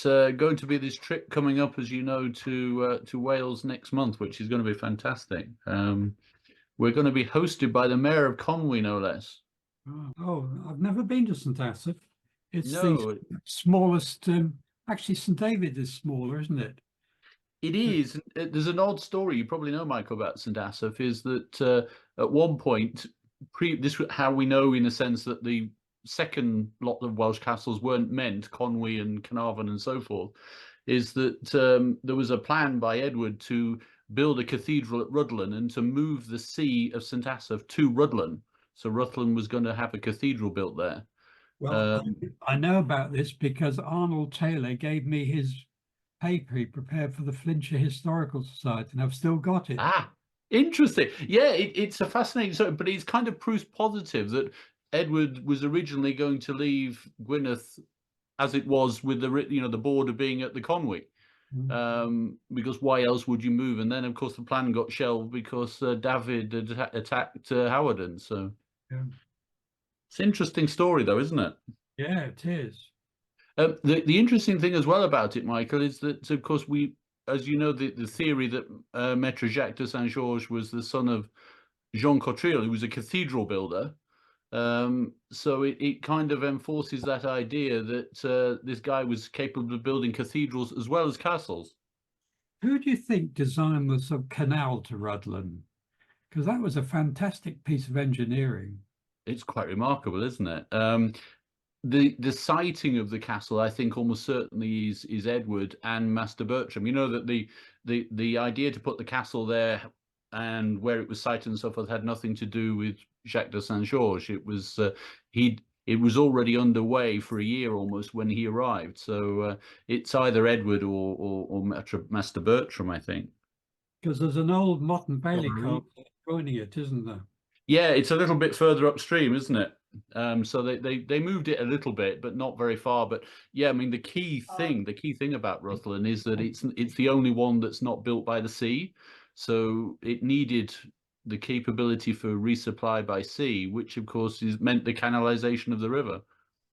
going to be this trip coming up, as you know, to Wales next month, which is going to be fantastic. We're going to be hosted by the Mayor of Conwy, no less. Oh, I've never been to St Asaph. It's No, the smallest. Actually, St David is smaller, isn't it? it is. There's an odd story you probably know, Michael, about St Asaph, is that at one point, this was how we know, in a sense, that the second lot of Welsh castles weren't meant, Conwy and Carnarvon and so forth, is that there was a plan by Edward to build a cathedral at Rhuddlan and to move the see of St Asaph to Rhuddlan. So Rhuddlan was going to have a cathedral built there. Well, I know about this because Arnold Taylor gave me his paper he prepared for the Flintshire Historical Society, and I've still got it. Ah, interesting. Yeah, it's a fascinating story, but it's kind of proof positive that Edward was originally going to leave Gwynedd as it was, with the border being at the Conwy. Because why else would you move? And then, of course, the plan got shelved because David had attacked Howardin. So it's an interesting story, though, isn't it? Yeah, it is. The interesting thing as well about it, Michael, is that, of course, as you know, the theory that Maître Jacques de Saint-Georges was the son of Jean Cotril, who was a cathedral builder. So it kind of enforces that idea that this guy was capable of building cathedrals as well as castles. Who do you think designed the sort of canal to Rhuddlan? Because that was a fantastic piece of engineering. It's quite remarkable, isn't it? The siting of the castle, I think, almost certainly is Edward and Master Bertram. You know that the idea to put the castle there and where it was sited and so forth had nothing to do with Jacques de Saint-Georges. It was it was already underway for a year almost when he arrived. So it's either Edward or Master Bertram, I think. Because there's an old Motte and Bailey castle joining it, isn't there? Yeah, it's a little bit further upstream, isn't it? So they moved it a little bit, but not very far. But yeah, I mean, the key thing about Rhuddlan is that it's the only one that's not built by the sea. So it needed the capability for resupply by sea, which of course meant the canalization of the river.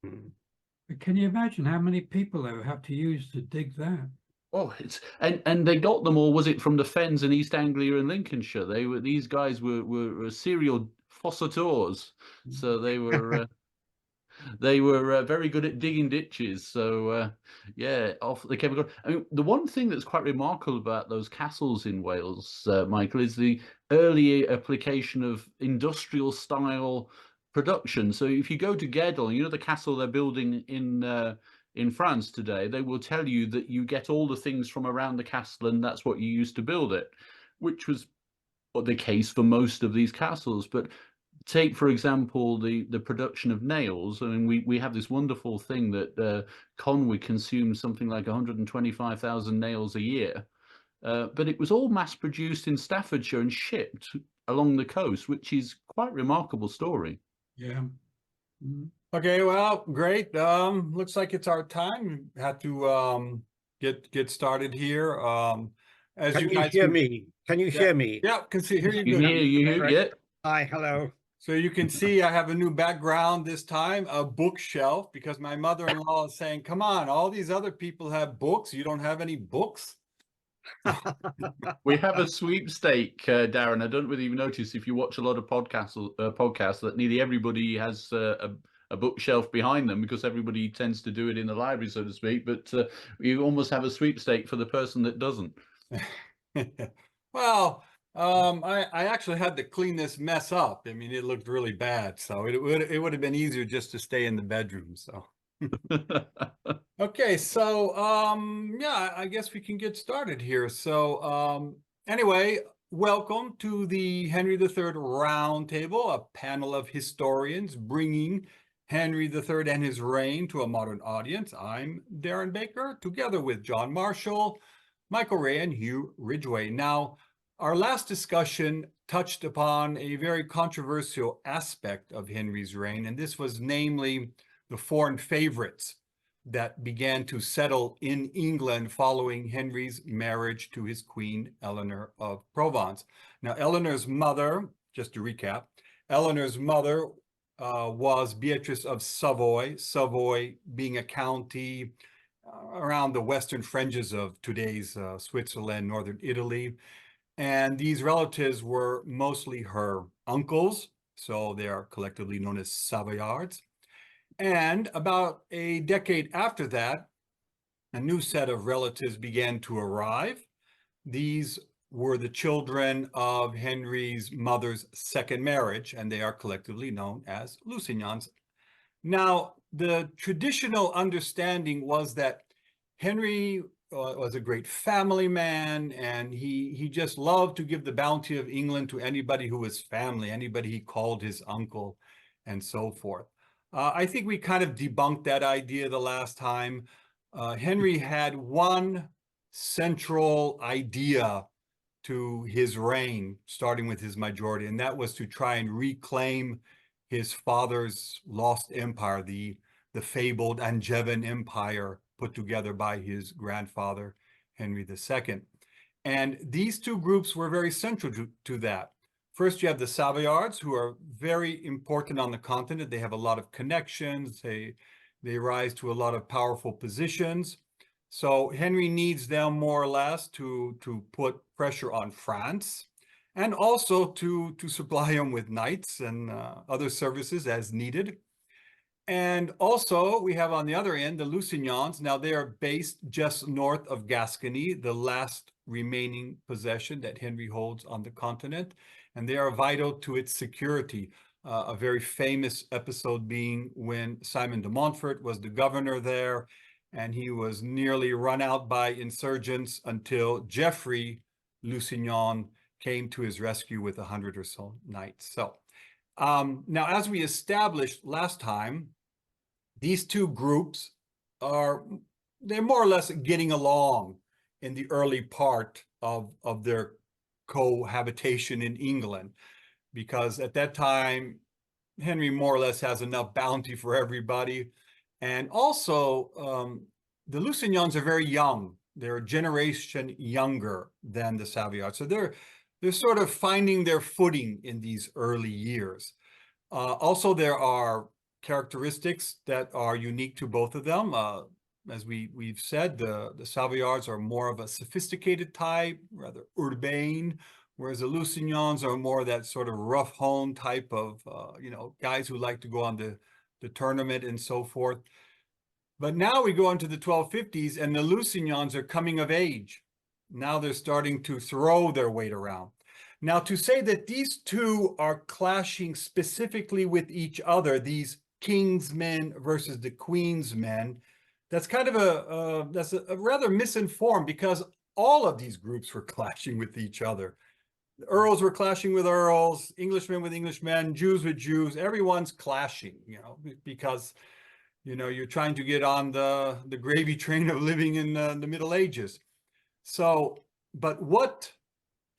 But can you imagine how many people they would have to use to dig that? Oh, and they got them all. Was it from the fens in East Anglia and Lincolnshire? These guys were serial fossateurs, so they were very good at digging ditches. So yeah, off they came. I mean, the one thing that's quite remarkable about those castles in Wales, Michael, is the early application of industrial style production. So if you go to Gedel, you know the castle they're building in France today, they will tell you that you get all the things from around the castle and that's what you used to build it, which was the case for most of these castles. But take, for example, the production of nails. I mean, we have this wonderful thing that Conwy consumes something like 125,000 nails a year, but it was all mass produced in Staffordshire and shipped along the coast, which is quite a remarkable story. Yeah. Okay, well, great. Looks like it's our time. Had to get started here. As Can you you guys hear me? Can you hear me? Yeah, can see. Here you You go. hear you? Yeah. Hi, hello. So you can see I have a new background this time, a bookshelf, because my mother-in-law is saying, "Come on, all these other people have books. You don't have any books." We have a sweepstake, Darren. I don't really even notice if you watch a lot of podcasts that nearly everybody has a bookshelf behind them because everybody tends to do it in the library, so to speak. But you almost have a sweepstake for the person that doesn't. Well, I actually had to clean this mess up. I mean, it looked really bad, so it would have been easier just to stay in the bedroom. So. Okay, so yeah, I guess we can get started here. So anyway, welcome to the Henry III Roundtable, a panel of historians bringing Henry III and his reign to a modern audience. I'm Darren Baker, together with John Marshall, Michael Ray, and Huw Ridgeway. Now, our last discussion touched upon a very controversial aspect of Henry's reign, and this was namely the foreign favorites that began to settle in England following Henry's marriage to his queen, Eleanor of Provence. Now, Eleanor's mother, just to recap, Eleanor's mother was Beatrice of Savoy, Savoy being a county around the western fringes of today's Switzerland, northern Italy. And these relatives were mostly her uncles, so they are collectively known as Savoyards. And about a decade after that, a new set of relatives began to arrive. These were the children of Henry's mother's second marriage, and they are collectively known as Lusignans. Now, the traditional understanding was that Henry was a great family man, and he just loved to give the bounty of England to anybody who was family, anybody he called his uncle, and so forth. I think we kind of debunked that idea the last time. Henry had one central idea to his reign, starting with his majority, and that was to try and reclaim his father's lost empire, the fabled Angevin Empire put together by his grandfather, Henry II. And these two groups were very central to that. First, you have the Savoyards, who are very important on the continent. They have a lot of connections. They rise to a lot of powerful positions. So Henry needs them more or less to put pressure on France, and also to supply him with knights and other services as needed. And also we have on the other end, the Lusignans. Now they are based just north of Gascony, the last remaining possession that Henry holds on the continent. And they are vital to its security. A very famous episode being when Simon de Montfort was the governor there, and he was nearly run out by insurgents until Geoffrey Lusignan came to his rescue with 100 or so knights. So now, as we established last time, these two groups they're more or less getting along in the early part of their cohabitation in England, because at that time, Henry more or less has enough bounty for everybody. And also, the Lusignans are very young. They're a generation younger than the Savoyards. So they're sort of finding their footing in these early years. Also, there are characteristics that are unique to both of them. As we've said, the Savoyards are more of a sophisticated type, rather urbane, whereas the Lusignans are more that sort of rough-hewn type of, guys who like to go on the tournament and so forth. But now we go into the 1250s, and the Lusignans are coming of age. Now they're starting to throw their weight around. Now, to say that these two are clashing specifically with each other, these king's men versus the queen's men, that's kind of a rather misinformed, because all of these groups were clashing with each other. The earls were clashing with earls, Englishmen with Englishmen, Jews with Jews. Everyone's clashing, because you're trying to get on the gravy train of living in the Middle Ages. So, but what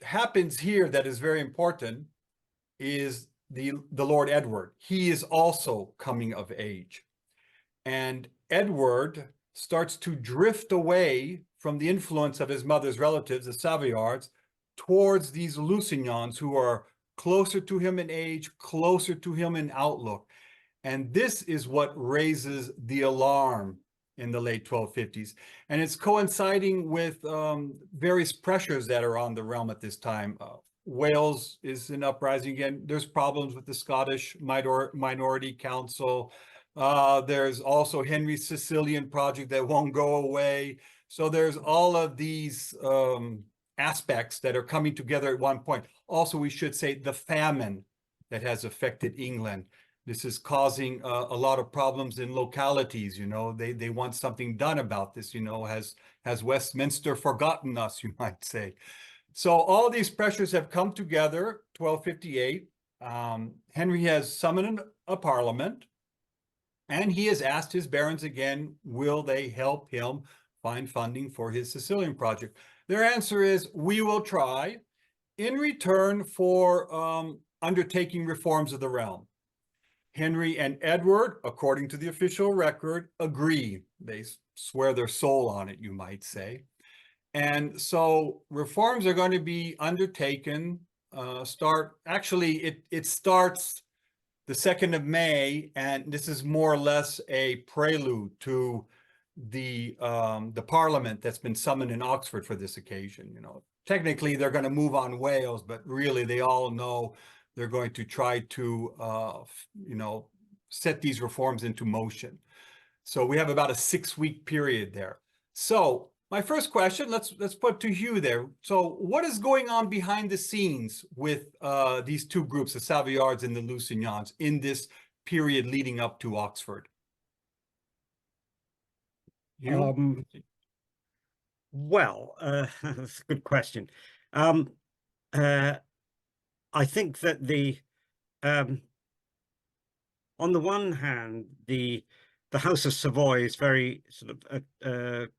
happens here that is very important is the Lord Edward. He is also coming of age. And Edward starts to drift away from the influence of his mother's relatives, the Savoyards, towards these Lusignans, who are closer to him in age, closer to him in outlook. And this is what raises the alarm in the late 1250s. And it's coinciding with various pressures that are on the realm at this time. Wales is in uprising again. There's problems with the Scottish Minority Council. There's also Henry's Sicilian project that won't go away. So there's all of these aspects that are coming together at one point. Also, we should say the famine that has affected England. This is causing a lot of problems in localities. They want something done about this. Has Westminster forgotten us, you might say. So all these pressures have come together. 1258. Henry has summoned a parliament, and he has asked his barons again, will they help him find funding for his Sicilian project? Their answer is, we will try, in return for undertaking reforms of the realm. Henry and Edward, according to the official record, agree. They swear their soul on it, you might say. And so reforms are going to be undertaken. It starts the 2nd of May, and this is more or less a prelude to the parliament that's been summoned in Oxford for this occasion. You know, technically they're going to move on Wales, but really they all know they're going to try to you know, set these reforms into motion. So we have about a 6-week period there. So my first question, let's put to Huw there. So what is going on behind the scenes with these two groups, the Savoyards and the Lusignans, in this period leading up to Oxford? Huw? Well, that's a good question. I think that on the one hand, the House of Savoy is very sort of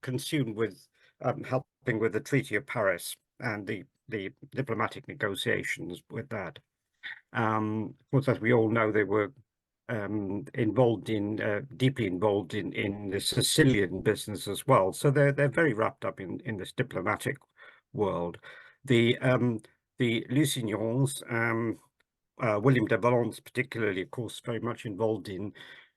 consumed with helping with the Treaty of Paris and the diplomatic negotiations with that. Of course, as we all know, they were involved in deeply involved in the Sicilian business as well. So they're very wrapped up in this diplomatic world. The Lusignans, William de Valence particularly, of course, very much involved in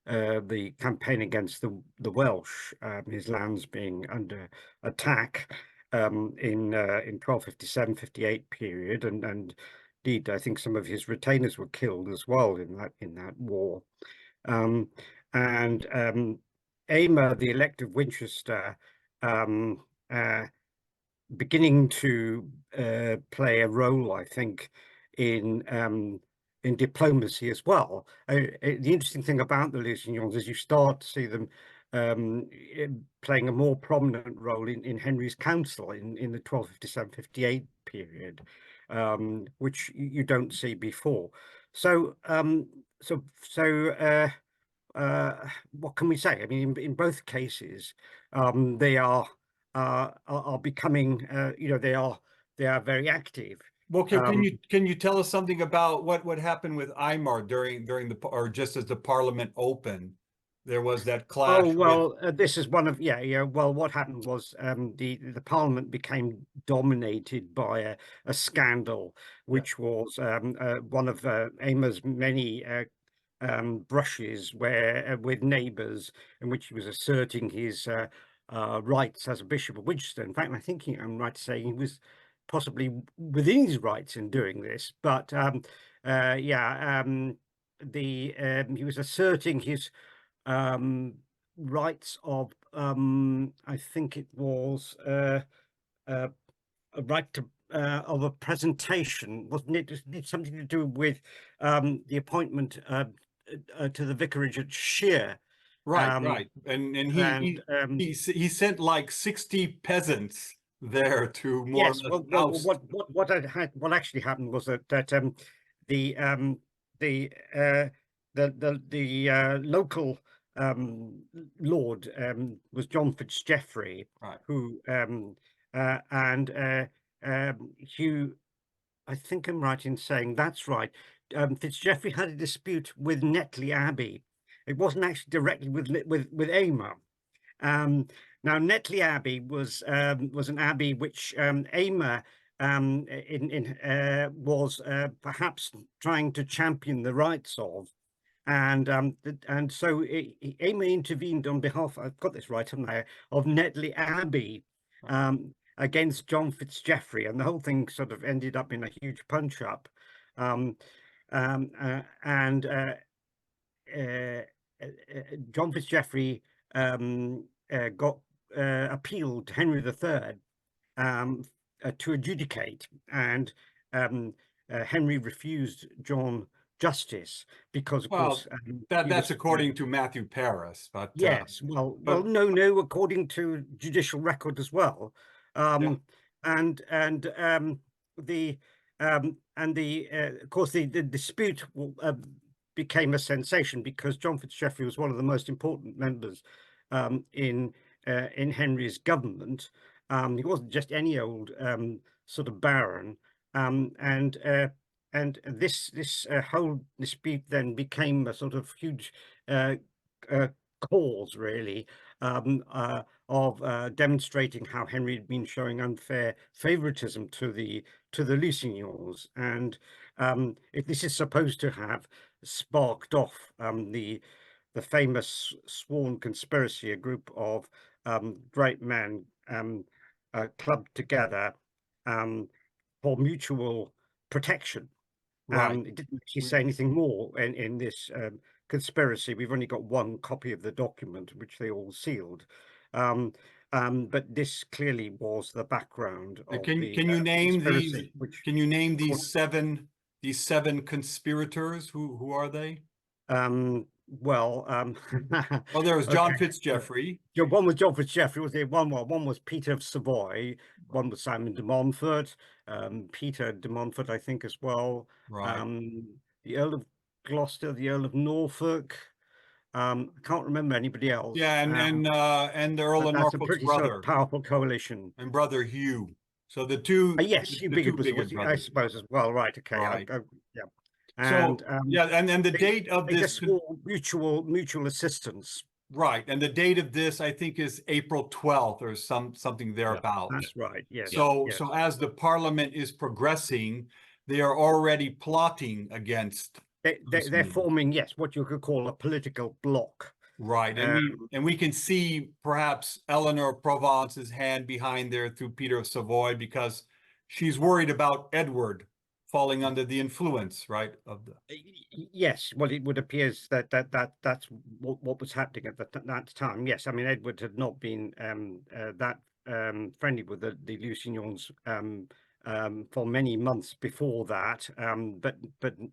the campaign against the Welsh, his lands being under attack in 1257-58 period, and indeed, I think some of his retainers were killed as well in that war. Aymer, the Elect of Winchester, beginning to play a role, I think, in diplomacy as well. The interesting thing about the Lusignans is you start to see them playing a more prominent role in Henry's council in the 1257-58 period, which you don't see before. So what can we say? I mean, in both cases, they are becoming, you know, they are very active. Well, can you tell us something about what happened with Aymer during the, or just as the Parliament opened? There was that clash. Oh well, this is one of yeah. Well, what happened was the Parliament became dominated by a scandal, which was one of Aymer's many brushes where with neighbours, in which he was asserting his rights as a Bishop of Winchester. In fact, I think I'm right to say he was possibly within his rights in doing this, but he was asserting his rights of I think it was a right to of a presentation, wasn't it? It had something to do with the appointment to the vicarage at Shear. Right, right, and he sent like 60 peasants there to more yes. or less What actually happened was that the local lord was John Fitzgeoffrey, right. who Huw, I think I'm right in saying that's right. Fitzgeoffrey had a dispute with Netley Abbey. It wasn't actually directly with Aymer. Now Netley Abbey was an abbey which Aymer was perhaps trying to champion the rights of, and so Aymer intervened on behalf, I've got this right, haven't I, of Netley Abbey against John Fitzgeoffrey, and the whole thing sort of ended up in a huge punch-up. John Fitzgeoffrey got appealed to Henry III to adjudicate, and Henry refused John justice because, of course, that's according to Matthew Paris, but yes, no, according to judicial record as well, of course the dispute became a sensation because John Fitzgeoffrey was one of the most important members in Henry's government. He wasn't just any old sort of baron, and this whole dispute then became a sort of huge cause, really, of demonstrating how Henry had been showing unfair favoritism to the Lusignans, and if this is supposed to have sparked off the the famous sworn conspiracy, a group of great men clubbed together for mutual protection. Right. It didn't actually say anything more in this conspiracy. We've only got one copy of the document, which they all sealed. But this clearly was the background of Can the you name conspiracy, these? which Can you name caused- these seven conspirators? Who are they? well, Oh, there was John okay. Fitzgeoffrey. Yeah, one was John Fitzgeoffrey, was the one was Peter of Savoy, one was Simon de Montfort, Peter de Montfort, I think, as well. Right. The Earl of Gloucester, the Earl of Norfolk. I can't remember anybody else. Yeah, and the Earl But of that's a Norfolk's pretty sort of brother powerful coalition. and brother Hugh. So the two, Yes, Hugh the Bigod two was, Bigot I brothers. suppose, as well. Right, okay. Right. Yeah. So And yeah, and the they, date of they this, just swore mutual assistance. right, and the date of this, I think, is April 12th or something thereabouts. That's right. Yes. So yes. so as the parliament is progressing, they are already plotting against They're Lusignan. forming, yes, what you could call a political bloc. Right, and we can see perhaps Eleanor of Provence's hand behind there through Peter of Savoy, because she's worried about Edward falling under the influence, right, of the Yes, well, it would appear that that's what was happening at that time. Yes, I mean, Edward had not been that friendly with the Lusignans for many months before that. But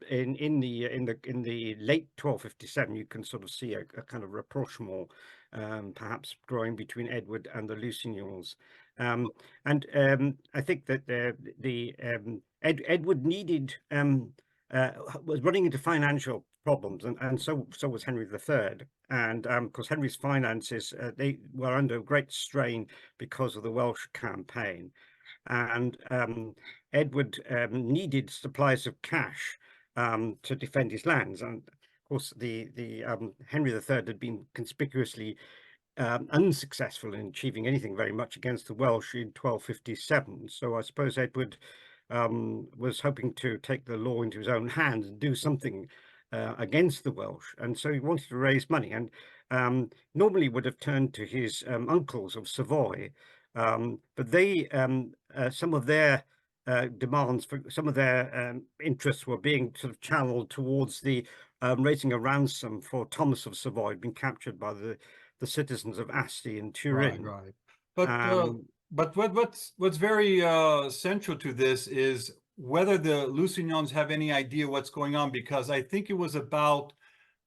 in the late 1257, you can sort of see a kind of rapprochement, perhaps growing between Edward and the Lusignans. And I think that Edward needed was running into financial problems, and so was Henry III. And because Henry's finances, they were under great strain because of the Welsh campaign. And Edward needed supplies of cash to defend his lands. And of course, the Henry III had been conspicuously unsuccessful in achieving anything very much against the Welsh in 1257. So I suppose Edward was hoping to take the law into his own hands and do something against the Welsh. And so he wanted to raise money, and normally would have turned to his uncles of Savoy. But they, some of their demands for some of their interests were being sort of channeled towards the raising a ransom for Thomas of Savoy, who'd been captured by the citizens of Asti and Turin. right. But Um, but what's very central to this is whether the Lusignans have any idea what's going on, because I think it was about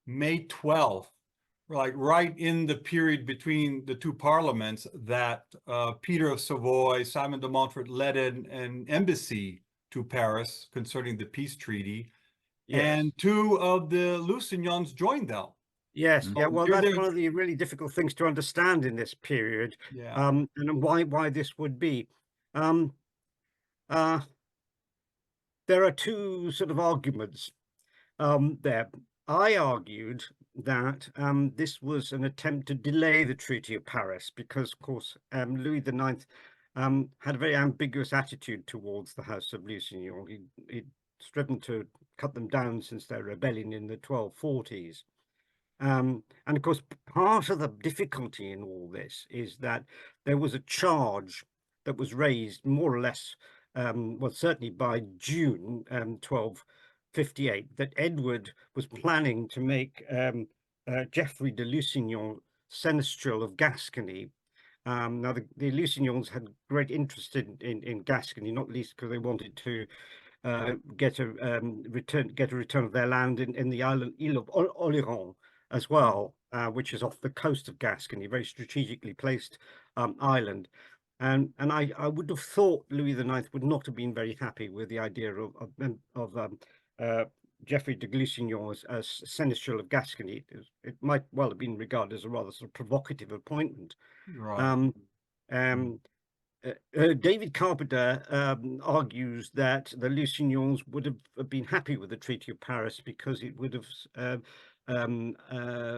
May 12th, like right in the period between the two parliaments, that Peter of Savoy, Simon de Montfort led an embassy to Paris concerning the peace treaty, yes. and two of the Lusignans joined them. Yes, yeah. Well, They're that's there- one of the really difficult things to understand in this period, Yeah. and why this would be. There are two sort of arguments there. I argued that this was an attempt to delay the Treaty of Paris because, of course, Louis IX had a very ambiguous attitude towards the House of Lusignan. He'd striven to cut them down since their rebellion in the 1240s. And of course, part of the difficulty in all this is that there was a charge that was raised more or less, well, certainly by June 1258, that Edward was planning to make Geoffrey de Lusignan seneschal of Gascony. Now, the Lusignans had great interest in Gascony, not least because they wanted to get a return of their land in the isle of Oléron as well, which is off the coast of Gascony, very strategically placed island. And I would have thought Louis IX would not have been very happy with the idea of Geoffrey de Lusignan as seneschal of Gascony. It might well have been regarded as a rather sort of provocative appointment. Right. David Carpenter argues that the Lusignans would have been happy with the Treaty of Paris because it would have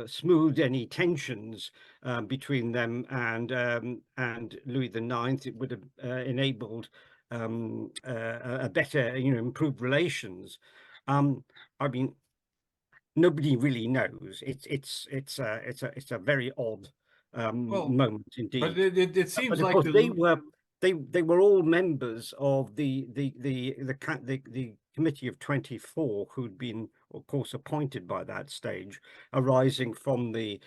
smoothed any tensions between them and Louis IX. It would have enabled a better, improved relations. I mean, nobody really knows. It's a very odd Well, moment but indeed. it seems But of like course, the they were all members of the committee of 24, who'd been, of course, appointed by that stage, arising from the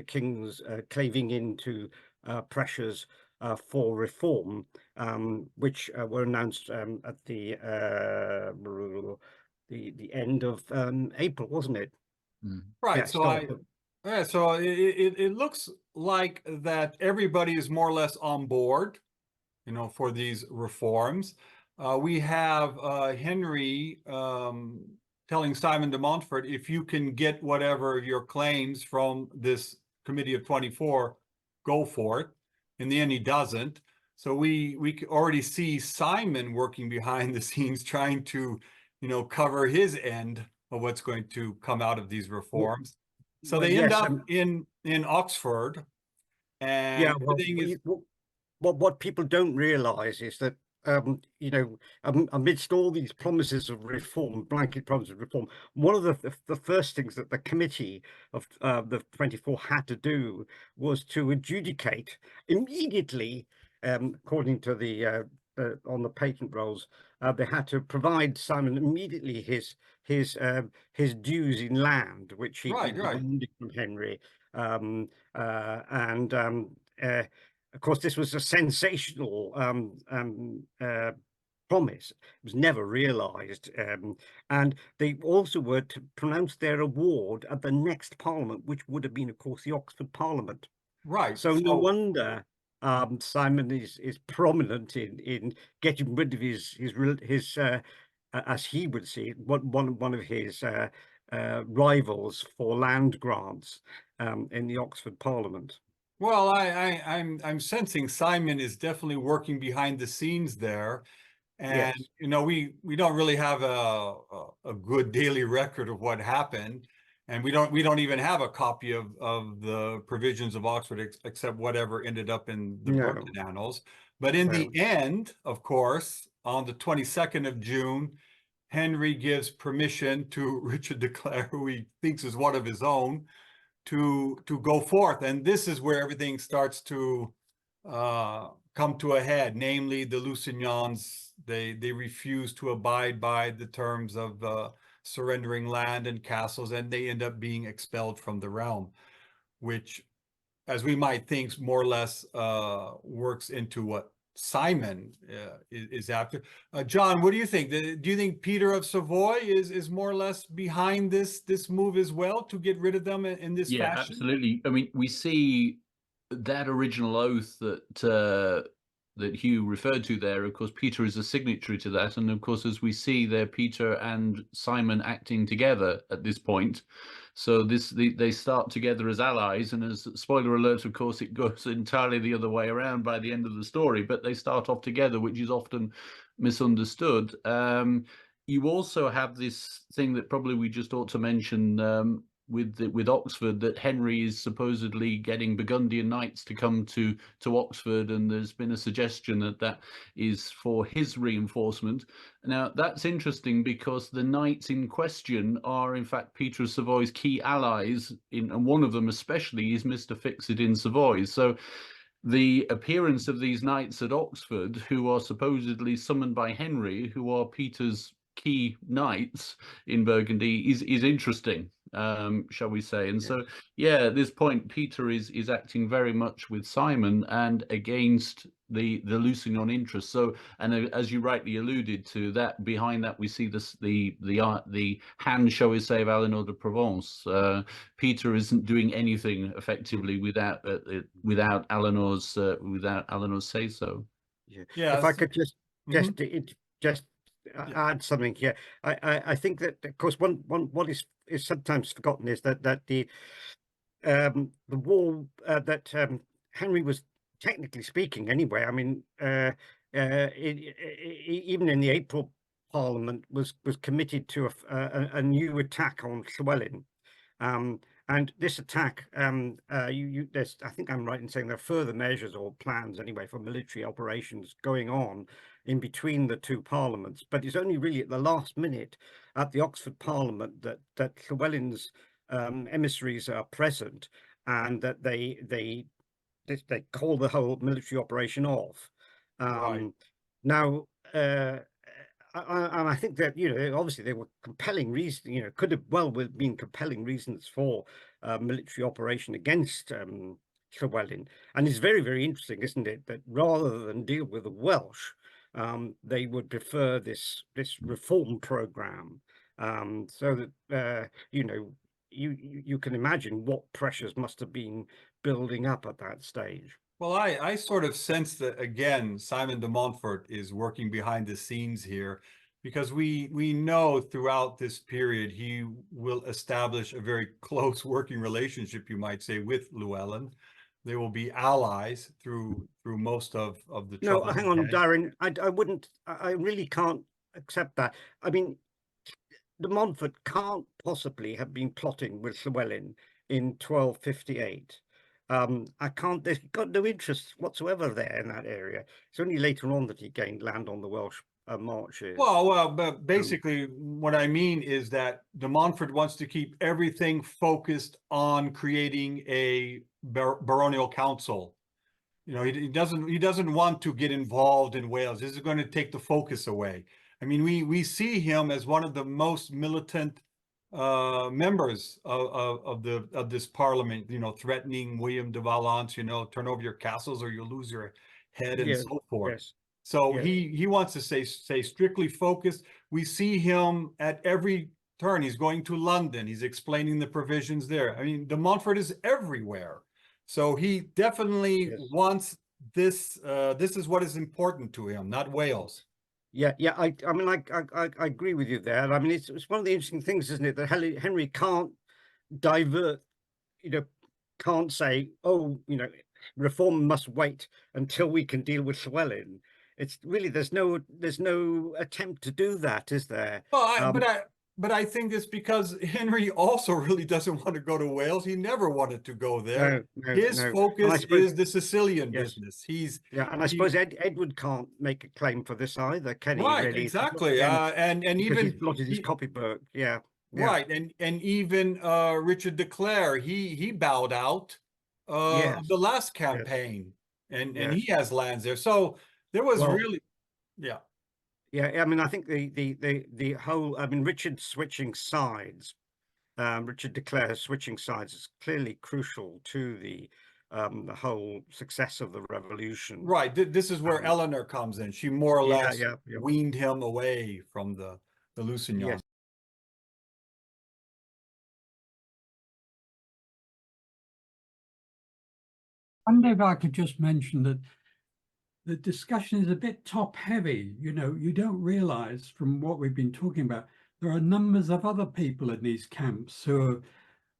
king's caving into pressures for reform, which were announced at the end of April, wasn't it? right. Yeah, So start. yeah, so it looks like that everybody is more or less on board, for these reforms. We have Henry telling Simon de Montfort, if you can get whatever your claims from this committee of 24, go for it. In the end, he doesn't. So we already see Simon working behind the scenes, trying to, cover his end of what's going to come out of these reforms. So Well, they end yes, up in Oxford, and yeah. Well, everything is what people don't realise is that amidst all these promises of reform, blanket promises of reform, one of the first things that the committee of the 24 had to do was to adjudicate immediately, according to the on the patent rolls, they had to provide Simon immediately his dues in land, which he'd right, been right. demanding from Henry, and of course, this was a sensational promise. It was never realised, and they also were to pronounce their award at the next Parliament, which would have been, of course, the Oxford Parliament. Right. So no wonder Simon is prominent in getting rid of his as he would see it, one of his rivals for land grants in the Oxford Parliament. Well, I'm sensing Simon is definitely working behind the scenes there, and Yes. we don't really have a good daily record of what happened, and we don't even have a copy of the provisions of Oxford except whatever ended up in the No. Burton Annals. But in the end, of course, on the 22nd of June, Henry gives permission to Richard de Clare, who he thinks is one of his own, to go forth, and this is where everything starts to come to a head. Namely, the Lusignans, they refuse to abide by the terms of surrendering land and castles, and they end up being expelled from the realm, which, as we might think, more or less works into what Simon is after. John, what do you think? Do you think Peter of Savoy is more or less behind this move as well, to get rid of them in this Yeah, fashion? absolutely. I mean, we see that original oath that Huw referred to there. Of course, Peter is a signatory to that, and of course, as we see there, Peter and Simon acting together at this point. So they start together as allies, and as spoiler alert, of course, it goes entirely the other way around by the end of the story. But they start off together, which is often misunderstood. You also have this thing that probably we just ought to mention. With Oxford, that Henry is supposedly getting Burgundian knights to come to Oxford, and there's been a suggestion that that is for his reinforcement. Now that's interesting, because the knights in question are in fact Peter of Savoy's key allies, and one of them especially is Mr. Fixit in Savoy. So the appearance of these knights at Oxford, who are supposedly summoned by Henry, who are Peter's key knights in Burgundy, is interesting, shall we say. And so, yeah, at this point, Peter is acting very much with Simon and against the Lusignan interest. So, and as you rightly alluded to, that behind that we see the hand, shall we say, of Eleanor de Provence. Peter isn't doing anything effectively without Eleanor's say so. Yeah. If I could just Yeah. add something here, I think that, of course, one what is sometimes forgotten is that the war that Henry was, technically speaking, anyway. I mean, even in the April Parliament was committed to a new attack on Llywelyn, And this attack, there's, I think I'm right in saying there are further measures or plans anyway for military operations going on in between the two parliaments. But it's only really at the last minute at the Oxford Parliament that Llywelyn's emissaries are present, and that they call the whole military operation off. Right. Now, I think that, you know, obviously there were compelling reasons, you know, could have well been compelling reasons for military operation against Llywelyn. And it's very, very interesting, isn't it, that rather than deal with the Welsh, they would prefer this reform program, so that you know, you can imagine what pressures must have been building up at that stage. Well, I sort of sense that, again, Simon de Montfort is working behind the scenes here, because we know throughout this period he will establish a very close working relationship, you might say, with Llewellyn. They will be allies through most of the No, trouble. hang on, Darren. I wouldn't. I really can't accept that. I mean, de Montfort can't possibly have been plotting with Llywelyn in 1258. I can't. They've got no interest whatsoever there in that area. It's only later on that he gained land on the Welsh marches. Well, but basically what I mean is that de Montfort wants to keep everything focused on creating a baronial council. You know, he doesn't want to get involved in Wales. This is going to take the focus away. I mean, we see him as one of the most militant members of this parliament, you know, threatening William de Valence, you know, turn over your castles or you'll lose your head, and Yes, so forth. yes. So Yes. he wants to stay strictly focused. We see him at every turn. He's going to London. He's explaining the provisions there. I mean, de Montfort is everywhere. So he definitely Yes. wants this. This is what is important to him, not Wales. Yeah, yeah. I mean, I agree with you there. I mean, it's one of the interesting things, isn't it, that Henry can't divert, you know, can't say, oh, you know, reform must wait until we can deal with Llywelyn. It's really, there's no attempt to do that, is there? Well, but I think it's because Henry also really doesn't want to go to Wales. He never wanted to go there. His no. focus suppose, is the Sicilian yes. business. Yeah, and I suppose Edward can't make a claim for this either, can he? Right, Really? exactly. Again, And because even he's blotted his copybook. Yeah. right, and even Richard de Clare, he bowed out Yes. of the last campaign, and Yes. he has lands there. So there was really, yeah. Yeah, I mean, I think the whole, I mean, Richard switching sides, Richard de Clare switching sides is clearly crucial to the whole success of the revolution. Right. This is where Eleanor comes in. She more or less weaned him away from the Lusignans. Yes. I wonder if I could just mention that the discussion is a bit top heavy. You know, you don't realize from what we've been talking about, there are numbers of other people in these camps who are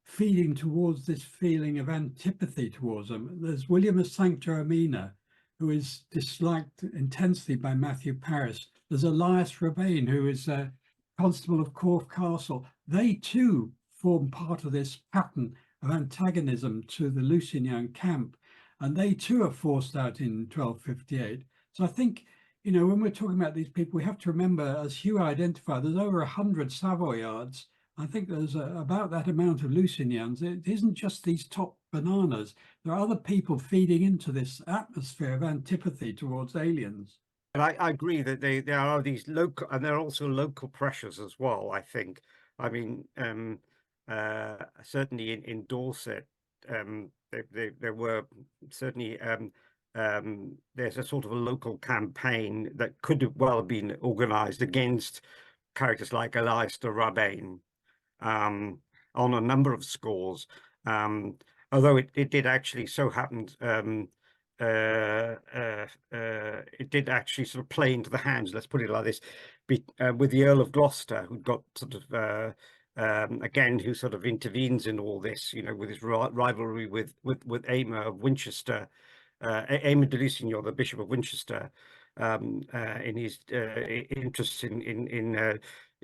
feeding towards this feeling of antipathy towards them. There's William of St. Jeremina, who is disliked intensely by Matthew Paris. There's Elias Rebane, who is a constable of Corfe Castle. They too form part of this pattern of antagonism to the Lusignan camp. And they too are forced out in 1258. So I think, you know, when we're talking about these people, we have to remember, as Huw identified, there's over 100 Savoyards. I think there's about that amount of Lusignans. It isn't just these top bananas. There are other people feeding into this atmosphere of antipathy towards aliens. And I agree that there are these local, and there are also local pressures as well, I think. I mean, certainly in Dorset, there were certainly there's a sort of a local campaign that could have well been organized against characters like Elias de Rebane on a number of scores, although it did actually so happen it did actually sort of play into the hands, let's put it like this, with the Earl of Gloucester, who got sort of again, who sort of intervenes in all this, you know, with his rivalry with Aymer of Winchester, Aymer de Lusignan, the Bishop of Winchester, in his interests in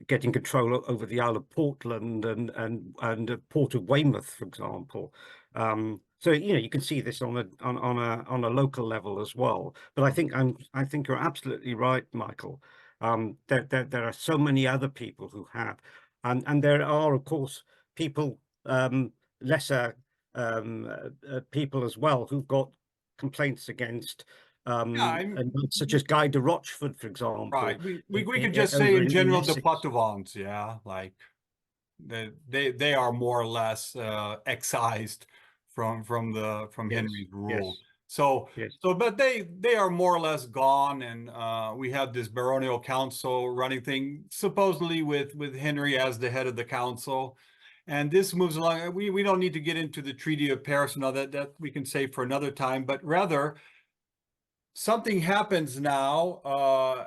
getting control over the Isle of Portland and Port of Weymouth, for example. So you can see this on a local level as well. But I think you're absolutely right, Michael. There are so many other people who have, and there are, of course, people, lesser people as well, who've got complaints against, such as Guy de Rochefort, for example. Right. We could just say in general the Poitevins, yeah, like they are more or less excised from Henry's rule. So but they are more or less gone, and we have this baronial council running thing, supposedly with Henry as the head of the council. And this moves along. We don't need to get into the Treaty of Paris and all that we can save for another time, but rather something happens now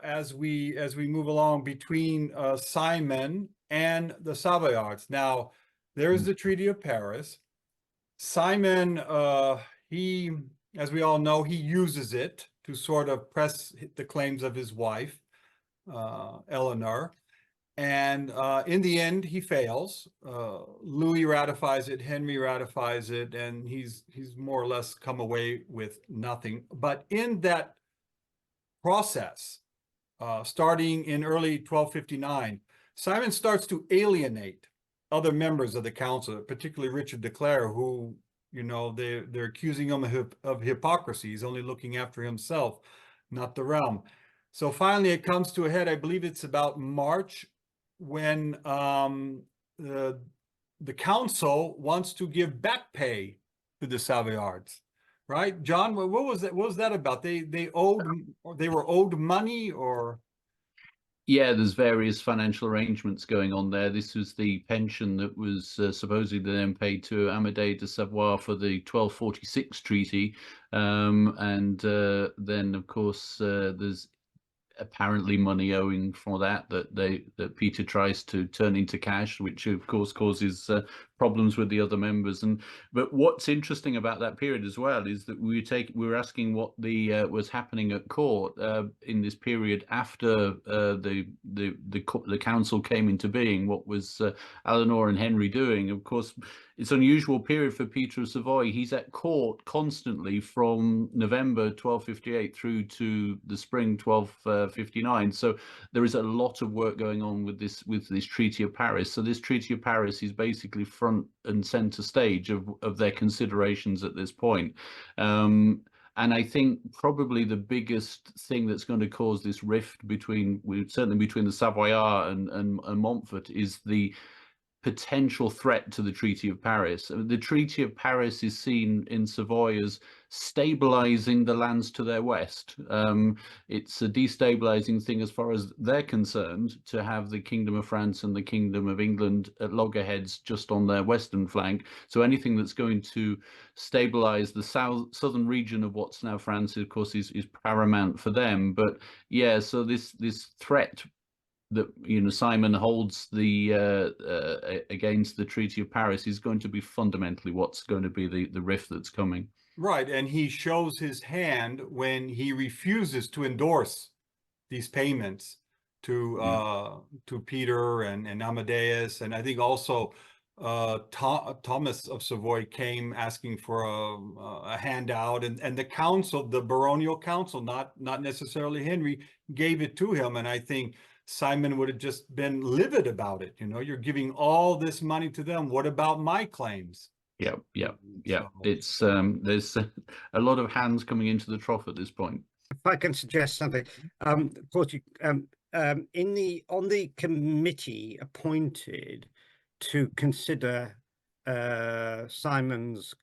as we move along between Simon and the Savoyards. Now, there's the Treaty of Paris. Simon, he, as we all know, he uses it to sort of press the claims of his wife, Eleanor. And in the end, he fails. Louis ratifies it, Henry ratifies it, and he's more or less come away with nothing. But in that process, starting in early 1259, Simon starts to alienate other members of the council, particularly Richard de Clare, who, they're accusing him of hypocrisy. He's only looking after himself, not the realm. So finally, it comes to a head. I believe it's about March, when the council wants to give back pay to the Savoyards, right? John, what was that? What was that about? They were owed money, or? Yeah, there's various financial arrangements going on there. This was the pension that was supposedly then paid to Amadei de Savoie for the 1246 treaty, and then of course there's apparently money owing for that Peter tries to turn into cash, which of course causes problems with the other members. But what's interesting about that period as well is that we were asking what was happening at court in this period after the council came into being. What was Eleanor and Henry doing? Of course, it's an unusual period for Peter of Savoy. He's at court constantly from November 1258 through to the spring 1259. So there is a lot of work going on with this Treaty of Paris. So this Treaty of Paris is basically front and center stage of their considerations at this point. And I think probably the biggest thing that's going to cause this rift certainly between the Savoyards and Montfort is the potential threat to the Treaty of Paris. The Treaty of Paris is seen in Savoy as stabilizing the lands to their west. It's a destabilizing thing as far as they're concerned to have the Kingdom of France and the Kingdom of England at loggerheads just on their western flank. So anything that's going to stabilize the southern region of what's now France, of course, is paramount for them. But yeah, so this threat that Simon holds against the Treaty of Paris is going to be fundamentally what's going to be the rift that's coming. Right, and he shows his hand when he refuses to endorse these payments to Peter and Amadeus, and I think also Thomas of Savoy came asking for a handout, and the council, the baronial council, not necessarily Henry, gave it to him, and I think Simon would have just been livid about it. You're giving all this money to them. What about my claims? Yeah. So, it's there's a lot of hands coming into the trough at this point. If I can suggest something, of course, on the committee appointed to consider Simon's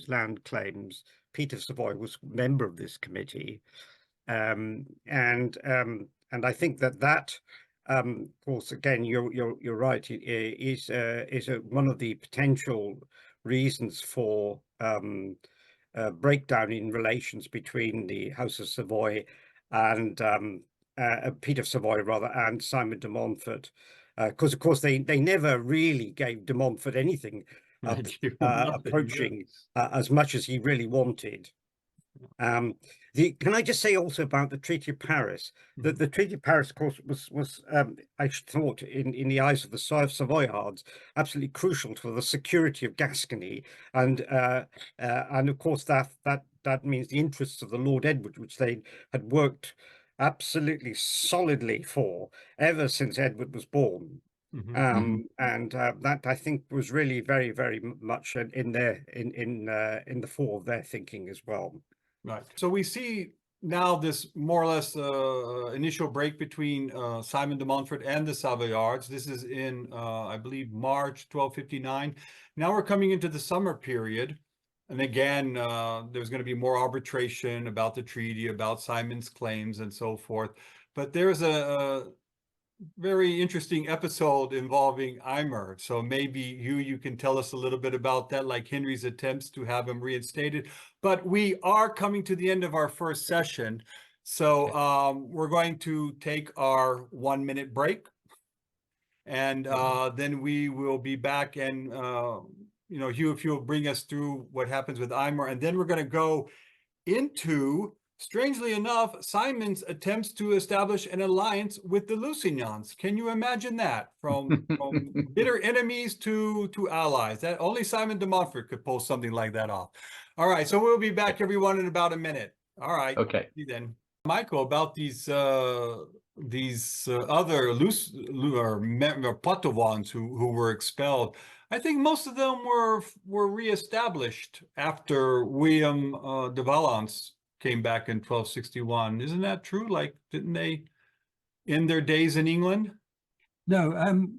land claims, Peter of Savoy was a member of this committee, and I think that of course, again, you're right, is one of the potential reasons for breakdown in relations between the House of Savoy and Peter of Savoy and Simon de Montfort, because of course they never really gave de Montfort anything approaching as much as he really wanted. Can I just say also about the Treaty of Paris, that the Treaty of Paris, of course, was I thought in the eyes of the Savoyards absolutely crucial for the security of Gascony, and of course that means the interests of the Lord Edward, which they had worked absolutely solidly for ever since Edward was born. And that I think was really very, very much in the fore of their thinking as well. Right. So we see now this more or less initial break between Simon de Montfort and the Savoyards. This is in, I believe, March 1259. Now we're coming into the summer period. And again, there's going to be more arbitration about the treaty, about Simon's claims and so forth. But there's a very interesting episode involving Aymer. So maybe you can tell us a little bit about that, like Henry's attempts to have him reinstated. But we are coming to the end of our first session. So we're going to take our 1 minute break. And then we will be back. And, Huw, if you'll bring us through what happens with Aymer. And then we're going to go into, strangely enough, Simon's attempts to establish an alliance with the Lusignans. Can you imagine that? From bitter enemies to allies. That only Simon de Montfort could pull something like that off. All right, so we'll be back, everyone, in about a minute. All right. Okay. See you then. Michael, about these other Poitevins who were expelled. I think most of them were reestablished after William de Valence came back in 1261. Isn't that true? Like, didn't they end their days in England? No,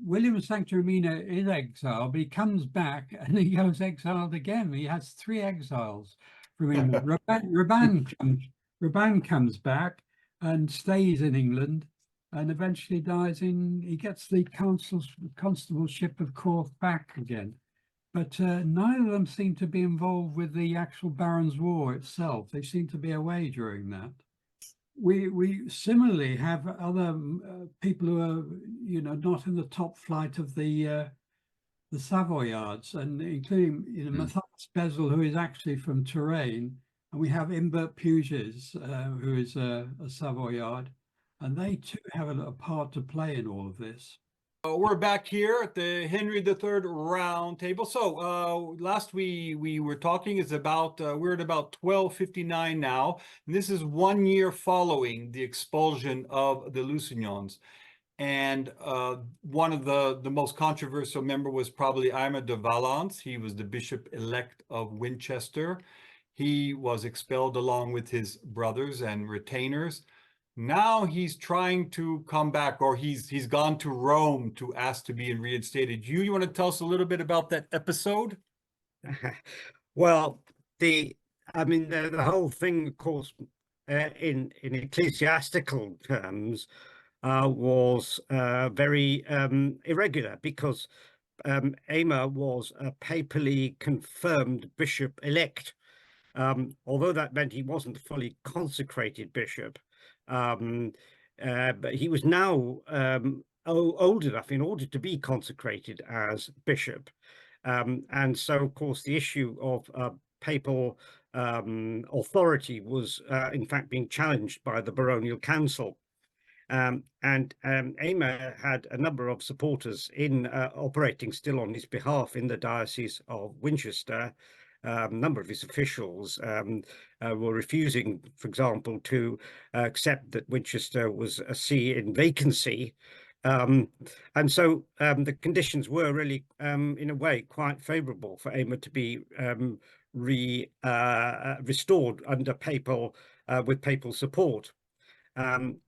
William of Sancta-Romina is exiled, but he comes back and he goes exiled again. He has 3 exiles from England. Raban comes back and stays in England, and eventually dies he gets the constableship of Cork back again. But neither of them seem to be involved with the actual Barons' War itself. They seem to be away during that. We similarly have other people who are, not in the top flight of the Savoyards, and including, Matthias Bezel, who is actually from Touraine, and we have Imbert Puges, who is a Savoyard, and they too have a part to play in all of this. We're back here at the Henry III Roundtable. So last we were talking is about, we're at about 1259 now, and this is 1 year following the expulsion of the Lusignans. And one of the most controversial member was probably Aymer de Valence. He was the bishop-elect of Winchester. He was expelled along with his brothers and retainers. Now he's trying to come back, or he's gone to Rome to ask to be reinstated. You want to tell us a little bit about that episode? Well, the whole thing, of course, in ecclesiastical terms, was very irregular, because Aymer was a papally confirmed bishop-elect, although that meant he wasn't a fully consecrated bishop. But he was now old enough in order to be consecrated as bishop. And so, of course, the issue of papal authority was, in fact, being challenged by the baronial council. And Aymer had a number of supporters in operating still on his behalf in the Diocese of Winchester. A number of his officials were refusing, for example, to accept that Winchester was a see in vacancy. And so the conditions were really, in a way, quite favourable for Aymer to be restored under papal, with papal support. And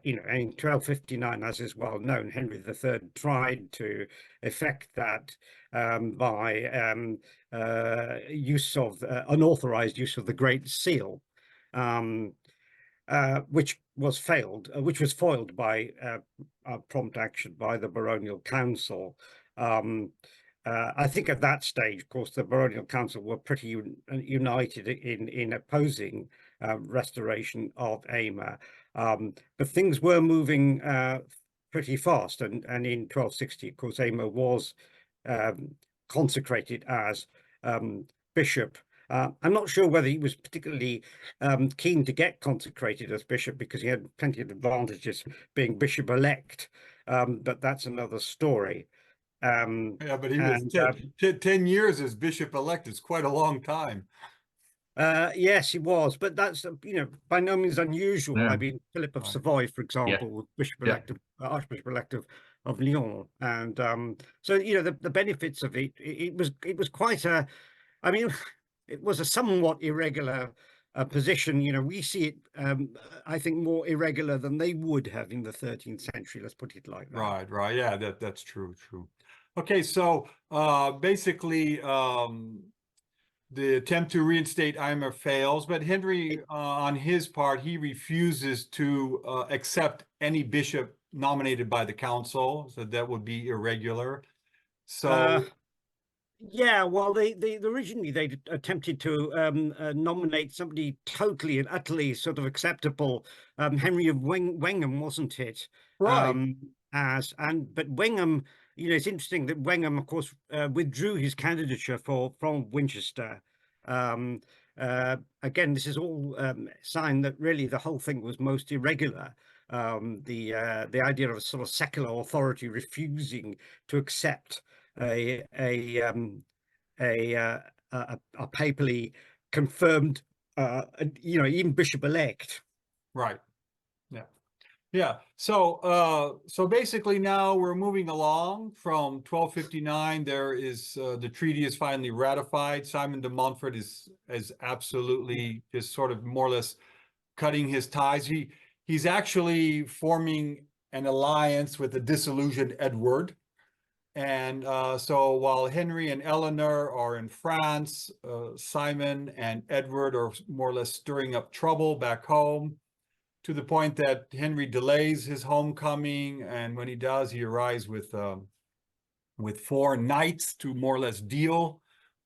in 1259, as is well known, Henry III tried to effect that by use of unauthorized use of the Great Seal, which was foiled by prompt action by the baronial council. I think at that stage, of course, the baronial council were pretty united in opposing restoration of Aymer. But things were moving pretty fast, and in 1260, of course, Aymer was consecrated as bishop I'm not sure whether he was particularly keen to get consecrated as bishop because he had plenty of advantages being bishop-elect, but that's another story. Yeah, but he was And 10 years as bishop-elect. It's quite a long time. yes, he was, but that's by no means unusual. Yeah. I mean, Philip of Right. Savoy, for Yeah. example, was bishop-elect, archbishop-elect of Lyon, and so the benefits of it was quite a, I mean, it was a somewhat irregular position. We see it, I think, more irregular than they would have in the 13th century. Let's put it like that. Right. Yeah, that's true. Okay, so basically, the attempt to reinstate Eimer fails, but Henry, on his part, he refuses to accept any bishop nominated by the council, so that would be irregular. So, Yeah, well, they originally they attempted to nominate somebody totally and utterly sort of acceptable, Henry of Wengham, wasn't it? right. But Wengham, it's interesting that Wengham, of course, withdrew his candidature from Winchester. Again, this is all sign that really the whole thing was most irregular. The idea of a sort of secular authority refusing to accept a papally confirmed, even bishop-elect. Right. Yeah. So basically now we're moving along from 1259. There is the treaty is finally ratified. Simon de Montfort is absolutely just sort of more or less cutting his ties. He's actually forming an alliance with the disillusioned Edward. And so while Henry and Eleanor are in France, Simon and Edward are more or less stirring up trouble back home, to the point that Henry delays his homecoming, and when he does, he arrives with 4 knights to more or less deal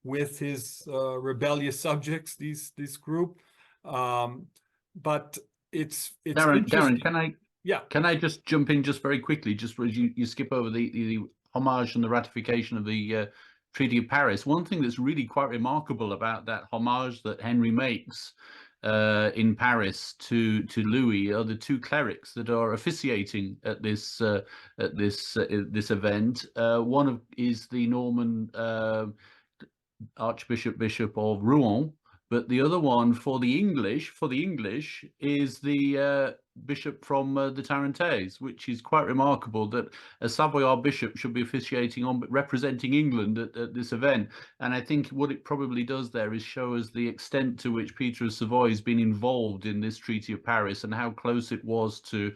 with his rebellious subjects. This group, but it's Darren, yeah, can I just jump in just very quickly, just as you skip over the homage and the ratification of the Treaty of Paris? One thing that's really quite remarkable about that homage that Henry makes in Paris to Louis are the 2 clerics that are officiating at this event. One is the Norman Bishop of Rouen, but the other one for the English is the bishop from the Tarentaise, which is quite remarkable that a Savoyard bishop should be officiating on representing England at this event. And I think what it probably does there is show us the extent to which Peter of Savoy has been involved in this Treaty of Paris and how close it was to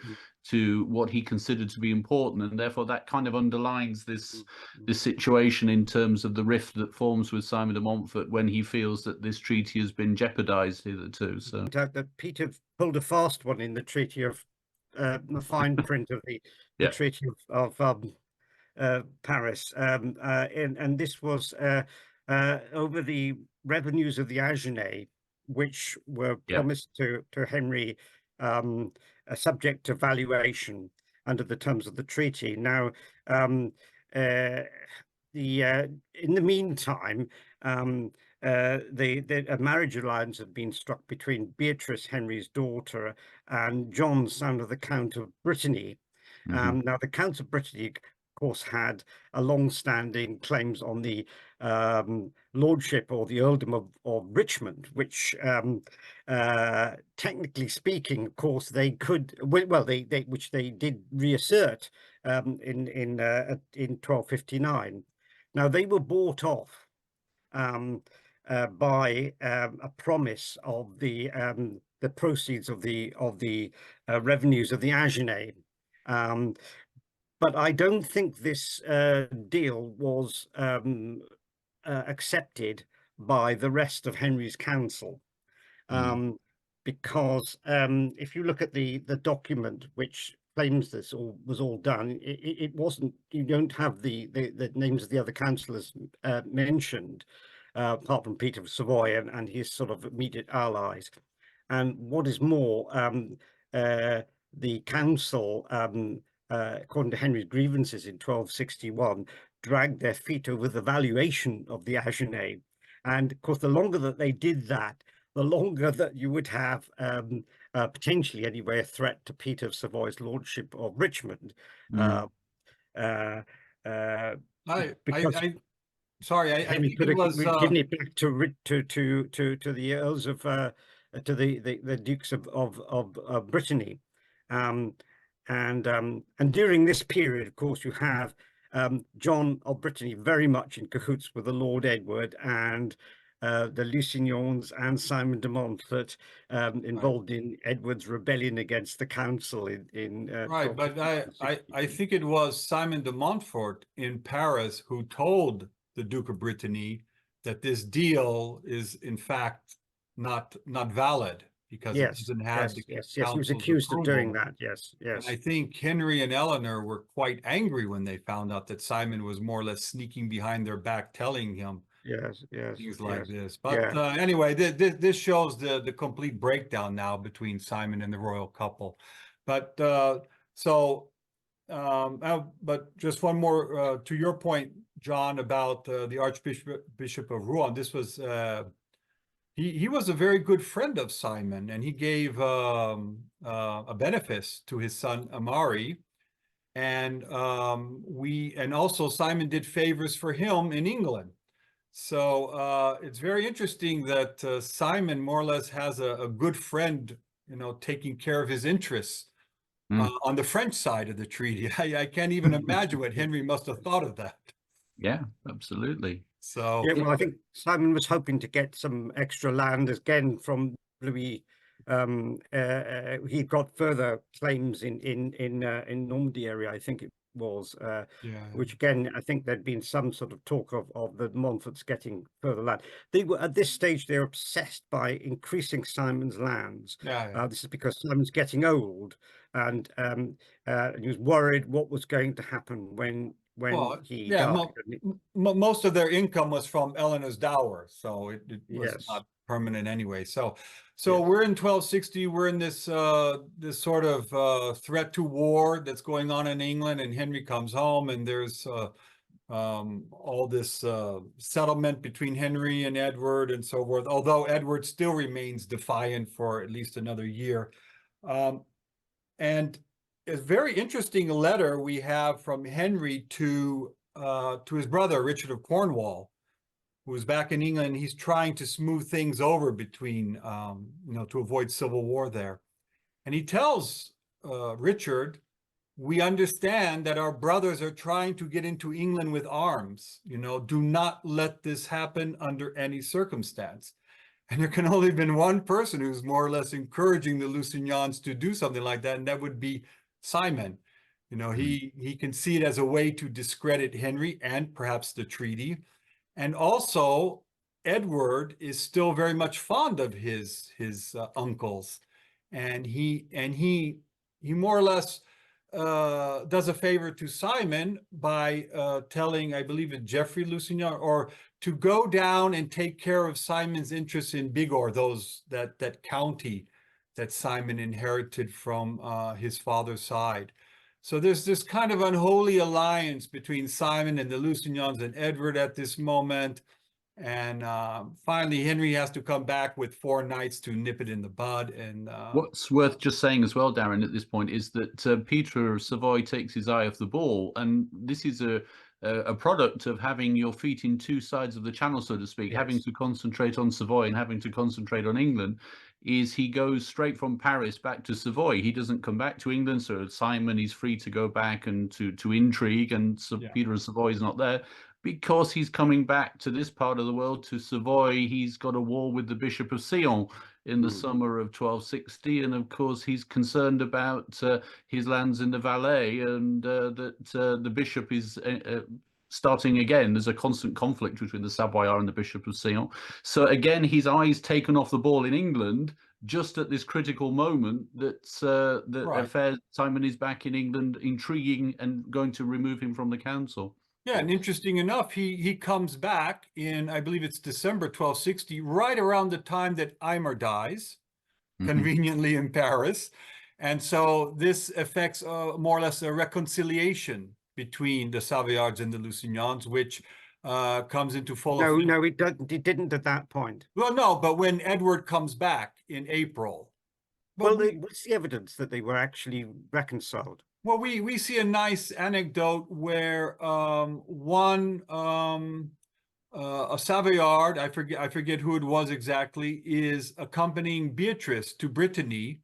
what he considered to be important, and therefore that kind of underlines this situation in terms of the rift that forms with Simon de Montfort when he feels that this treaty has been jeopardized hitherto. So that Peter pulled a fast one in the Treaty of the fine print of the Treaty of Paris, and this was over the revenues of the Agenais, which were promised to Henry, subject to valuation under the terms of the treaty. Now, in the meantime, a marriage alliance had been struck between Beatrice, Henry's daughter, and John, son of the Count of Brittany. Now, the Count of Brittany, of course, had a long-standing claims on the lordship or the earldom of Richmond, which, technically speaking, of course, they could, which they did reassert in 1259. Now, they were bought off by a promise of the proceeds of the revenues of the Agenais. But I don't think this deal was accepted by the rest of Henry's council, because if you look at the document which claims this was all done, it wasn't. You don't have the names of the other councillors mentioned, apart from Peter of Savoy and his sort of immediate allies. And what is more, the council, according to Henry's grievances in 1261, dragged their feet over the valuation of the Agenais, And of course, the longer that they did that, the longer that you would have potentially anyway a threat to Peter of Savoy's lordship of Richmond. Mm. Because Sorry, I Henry think could it have was given it back to the earls of to the dukes of Brittany, and during this period, of course, you have John of Brittany very much in cahoots with the Lord Edward and the Lusignans and Simon de Montfort involved in Edward's rebellion against the council in right, but I think it was Simon de Montfort in Paris who told the Duke of Brittany that this deal is in fact not valid because it doesn't have the yes, he was council's accused of doing approval. that. Yes. And I think Henry and Eleanor were quite angry when they found out that Simon was more or less sneaking behind their back, telling him things like this. But anyway, this shows the complete breakdown now between Simon and the royal couple. But but just one more to your point, John, about the Archbishop of Rouen. This was he was a very good friend of Simon, and he gave a benefice to his son Amari, and also Simon did favors for him in England. So it's very interesting that Simon more or less has a good friend, taking care of his interests on the French side of the treaty. I can't even imagine what Henry must have thought of that. Yeah, absolutely. So well, I think Simon was hoping to get some extra land again from Louis. He got further claims in Normandy area, I think it was, which again, I think there'd been some sort of talk of the Montforts getting further land. They were at this stage, they're obsessed by increasing Simon's lands. This is because Simon's getting old, and he was worried what was going to happen when he died. Most of their income was from Eleanor's dower, so it was not permanent anyway. So we're in 1260. We're in this this sort of threat to war that's going on in England, and Henry comes home, and there's all this settlement between Henry and Edward and so forth. Although Edward still remains defiant for at least another year, and a very interesting letter we have from Henry to his brother Richard of Cornwall, who was back in England. He's trying to smooth things over between, to avoid civil war there. And he tells Richard, "We understand that our brothers are trying to get into England with arms. Do not let this happen under any circumstance." And there can only have been one person who's more or less encouraging the Lusignans to do something like that, and that would be Simon. He can see it as a way to discredit Henry and perhaps the treaty. And also, Edward is still very much fond of his uncles, and he more or less does a favor to Simon by telling, I believe it's Geoffrey Lusignan, or to go down and take care of Simon's interests in Bigorre, that county that Simon inherited from his father's side. So there's this kind of unholy alliance between Simon and the Lusignans and Edward at this moment. And finally, Henry has to come back with 4 knights to nip it in the bud. And what's worth just saying as well, Darren, at this point, is that Peter of Savoy takes his eye off the ball. And this is a product of having your feet in 2 sides of the channel, so to speak, having to concentrate on Savoy and having to concentrate on England. Is he goes straight from Paris back to Savoy. He doesn't come back to England, so Simon is free to go back and to intrigue, and Peter of Savoy is not there. Because he's coming back to this part of the world, to Savoy, he's got a war with the Bishop of Sion in the summer of 1260, and of course he's concerned about his lands in the Valais, and that the bishop is starting again. There's a constant conflict between the Savoyards and the Bishop of Sion. So again, his eyes taken off the ball in England, just at this critical moment that Simon is back in England, intriguing and going to remove him from the council. Yeah, and interesting enough, he comes back in, I believe it's December 1260, right around the time that Aymer dies, conveniently in Paris. And so this affects more or less a reconciliation between the Savoyards and the Lusignans, which comes into full No, effect. no, it didn't at that point. Well, no, but when Edward comes back in April. But Well, what's the evidence that they were actually reconciled? well, we see a nice anecdote where a Savoyard, I forget who it was exactly, is accompanying Beatrice to Brittany,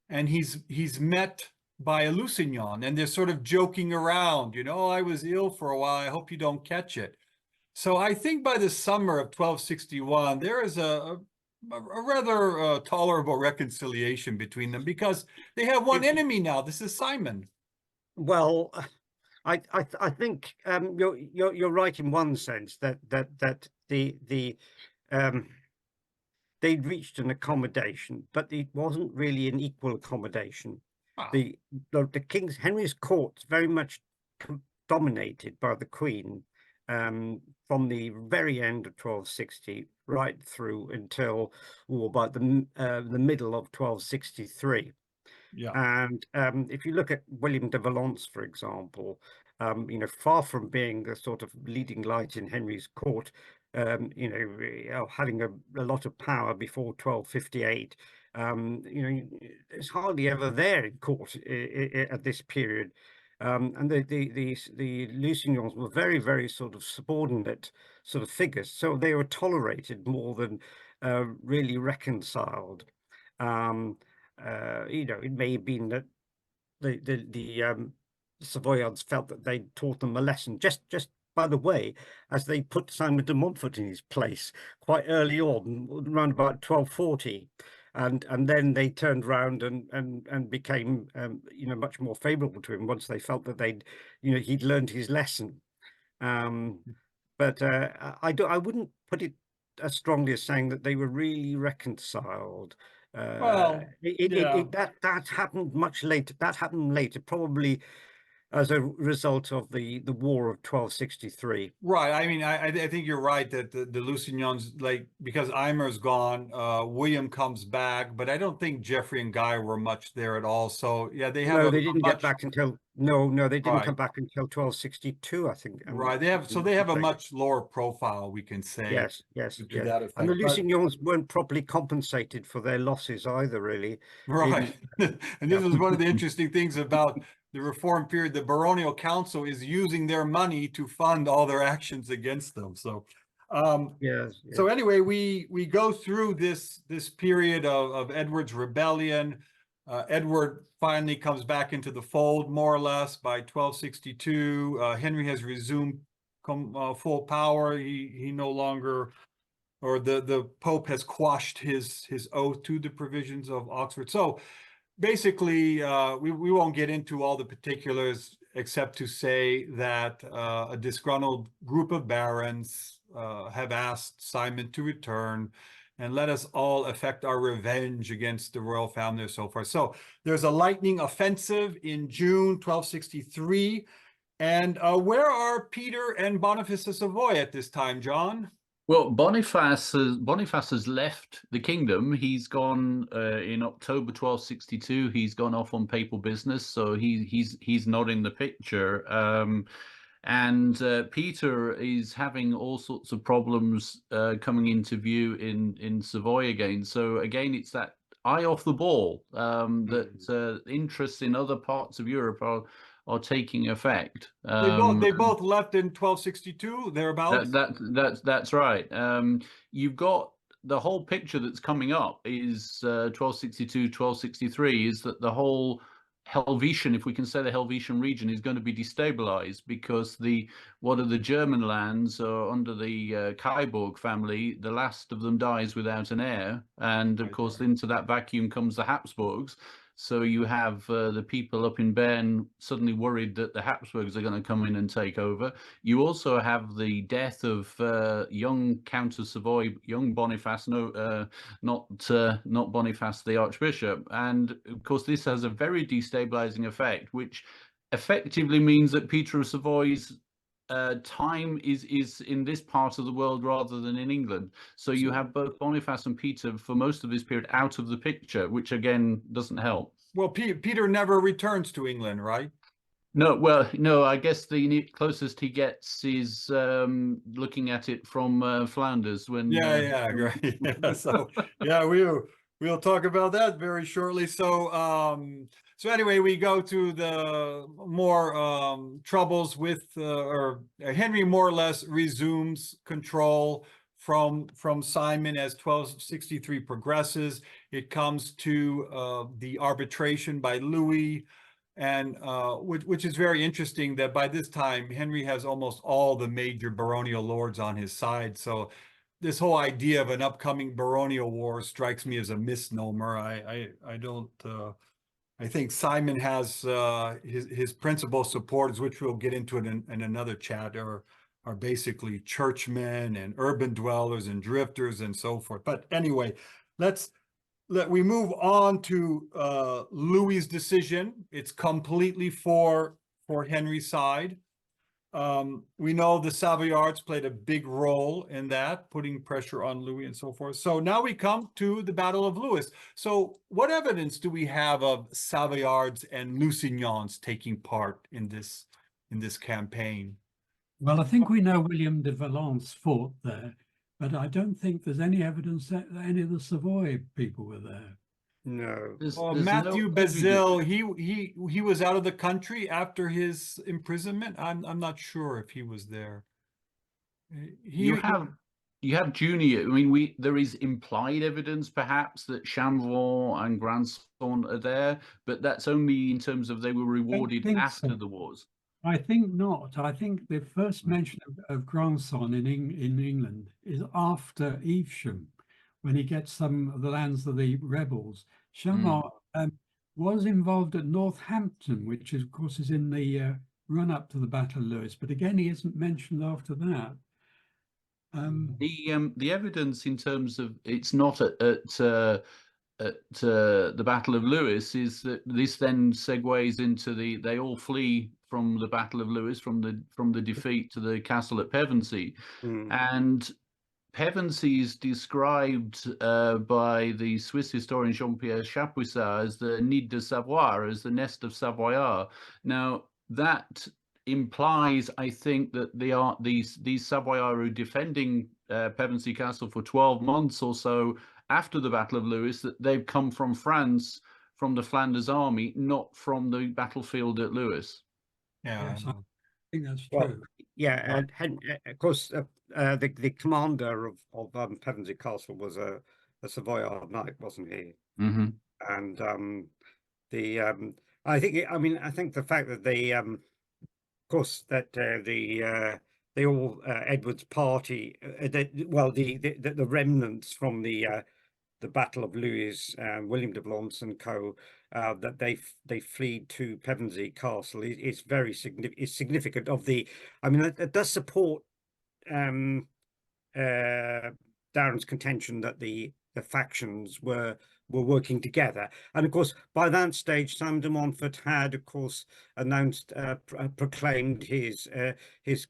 and he's met by a Lusignan, and they're sort of joking around, you know, I was ill for a while, I hope you don't catch it. So I think by the summer of 1261, there is a rather tolerable reconciliation between them, because they have one enemy now. This is Simon. Well, I think you're right in one sense that they'd reached an accommodation, but it wasn't really an equal accommodation. Ah. The Henry's court's very much dominated by the Queen from the very end of 1260 right through until about the middle of 1263. Yeah. And if you look at William de Valence, for example, you know, far from being the sort of leading light in Henry's court, you know, having a lot of power before 1258, you know, it's hardly ever there in court at this period. And the Lusignans were very, very sort of subordinate sort of figures, so they were tolerated more than really reconciled. You know, it may have been that the Savoyards felt that they taught them a lesson. Just by the way, as they put Simon de Montfort in his place quite early on, around about 1240, and then they turned round and became you know, much more favourable to him once they felt that he'd learned his lesson. But I wouldn't put it as strongly as saying that they were really reconciled. Well, yeah. That happened much later. That happened later, probably as a result of the War of 1263. Right. I mean, I think you're right that the Lusignans, like, because Aymer's gone, William comes back, but I don't think Geoffrey and Guy were much there at all. So yeah, they have they didn't get back until they didn't come back until 1262, I think. Right. They have a much lower profile, we can say. Yes. To that effect. And the Lusignans weren't properly compensated for their losses either, really. Right. And this was one of the interesting things about the Reform period. The baronial council is using their money to fund all their actions against them. So, yes. So anyway, we go through this period of Edward's rebellion. Edward finally comes back into the fold, more or less, by 1262. Henry has resumed full power. He no longer, or the Pope has quashed his oath to the provisions of Oxford. So basically, we won't get into all the particulars, except to say that a disgruntled group of barons have asked Simon to return and let us all effect our revenge against the royal family and so forth. So there's a lightning offensive in June 1263. And where are Peter and Boniface of Savoy at this time, John? Well, Boniface has left the kingdom. He's gone in October 1262. He's gone off on papal business, so he's not in the picture. And Peter is having all sorts of problems coming into view in Savoy again. So again, it's that eye off the ball that interests in other parts of Europe are taking effect. They both left in 1262, thereabouts. That's right. You've got the whole picture that's coming up is 1262, 1263, is that the whole Helvetian, if we can say the Helvetian region, is going to be destabilized because one of the German lands under the Kyborg family, the last of them dies without an heir, and of course into that vacuum comes the Habsburgs. So you have the people up in Bern suddenly worried that the Habsburgs are going to come in and take over. You also have the death of young Count of Savoy, young Boniface, not Boniface the Archbishop. And of course, this has a very destabilizing effect, which effectively means that Peter of Savoy's time is in this part of the world rather than in England. So you have both Boniface and Peter for most of this period out of the picture, which again doesn't help. Well, Peter never returns to England, right? No, well, no, I guess the closest he gets is looking at it from Flanders when. Yeah, great. Yeah, so yeah, we'll talk about that very shortly. So anyway, we go to the more troubles with or Henry more or less resumes control from Simon as 1263 progresses. It comes to the arbitration by Louis. And which is very interesting that by this time, Henry has almost all the major baronial lords on his side. So this whole idea of an upcoming baronial war strikes me as a misnomer. I don't, I think Simon has his principal supporters, which we'll get into in another chat, are basically churchmen and urban dwellers and drifters and so forth. But anyway, let we move on to Louis's decision. It's completely for Henry's side. We know the Savoyards played a big role in that, putting pressure on Louis and so forth. So now we come to the Battle of Lewes. So what evidence do we have of Savoyards and Lusignans taking part in this campaign? Well, I think we know William de Valence fought there, but I don't think there's any evidence that any of the Savoy people were there. No. There's Matthew no Bazil, evidence. he was out of the country after his imprisonment. I'm not sure if he was there. You have junior. I mean, there is implied evidence, perhaps, that Chamvon and Grandson are there, but that's only in terms of they were rewarded think after so. the wars. I think not. I think the first mention of Grandson in England is after Evesham, when he gets some of the lands of the rebels. Chamvon was involved at Northampton, which is, of course, is in the run-up to the Battle of Lewes, but again, he isn't mentioned after that. The evidence in terms of it's not at the Battle of Lewes is that this then segues into they all flee from the Battle of Lewes, from the defeat to the castle at Pevensey. And Pevensey is described by the Swiss historian Jean-Pierre Chapuisat as the Nid de Savoie, as the nest of Savoyard. Now that implies, I think, that they are these Savoyards who defending Pevensey Castle for 12 months or so after the Battle of Lewes, that they've come from France, from the Flanders army, not from the battlefield at Lewes. Yeah, Yes, I think that's true. Well, yeah, and of course, the commander of Pevensey Castle was a Savoyard knight, wasn't he? Mm-hmm. And I think the fact that they, of course, that they all Edward's party, the remnants from the Battle of Lewes, William de Valence and co, that they flee to Pevensey Castle is very significant. Of the, I mean, it does support Darren's contention that the factions were working together. And of course, by that stage, Simon de Montfort had, of course, announced, proclaimed his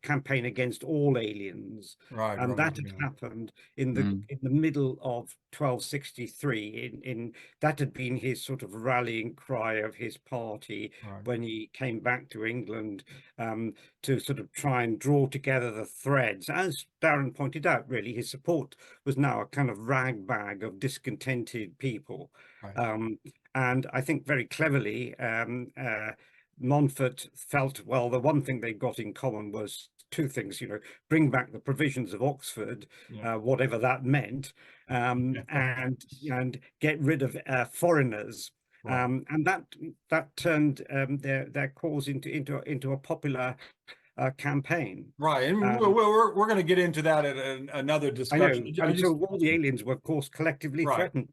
campaign against all aliens, and that had happened in the middle of 1263. That had been his sort of rallying cry of his party when he came back to England, to sort of try and draw together the threads. As Darren pointed out, really, his support was now a kind of ragbag of discontented people. And I think very cleverly, Montfort felt, well, the one thing they got in common was two things, bring back the provisions of Oxford, whatever that meant, and get rid of foreigners. And that turned their cause into a popular campaign. Right, and we're going to get into that at another discussion. I know. So all the aliens were, of course, collectively threatened.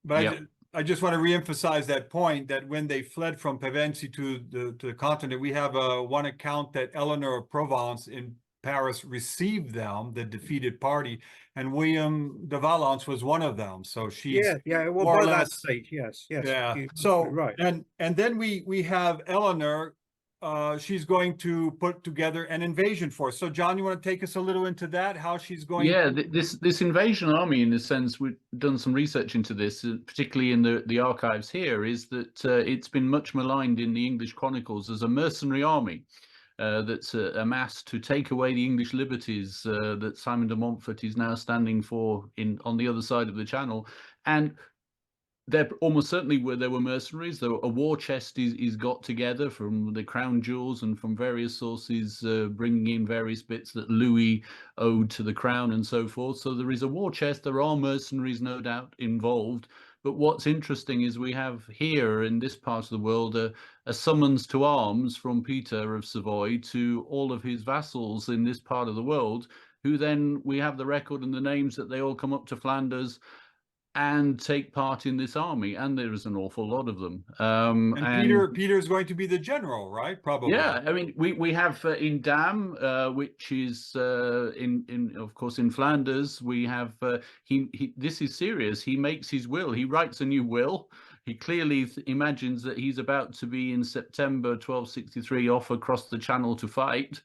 But I just want to reemphasize that point, that when they fled from Pevensey to the continent, we have one account that Eleanor of Provence in Paris received them, the defeated party, and William de Valence was one of them. So she's well, more or by less, that stage, yes, yeah. So right, and then we have Eleanor she's going to put together an invasion force. So, John, you want to take us a little into that? How she's going? Yeah, to... this invasion army, in a sense, we've done some research into this, particularly in the archives here, is that it's been much maligned in the English chronicles as a mercenary army that's amassed to take away the English liberties that Simon de Montfort is now standing for on the other side of the Channel. And there almost certainly there were mercenaries. A war chest is got together from the crown jewels and from various sources, bringing in various bits that Louis owed to the crown and so forth. So there is a war chest. There are mercenaries, no doubt, involved. But what's interesting is we have here in this part of the world a summons to arms from Peter of Savoy to all of his vassals in this part of the world, who then we have the record and the names that they all come up to Flanders and take part in this army, and there is an awful lot of them. And Peter's going to be the general, right? Probably. Yeah, I mean, we have in Dam, which is in of course in Flanders. We have he. This is serious. He makes his will. He writes a new will. He clearly imagines that he's about to be in September 1263 off across the Channel to fight.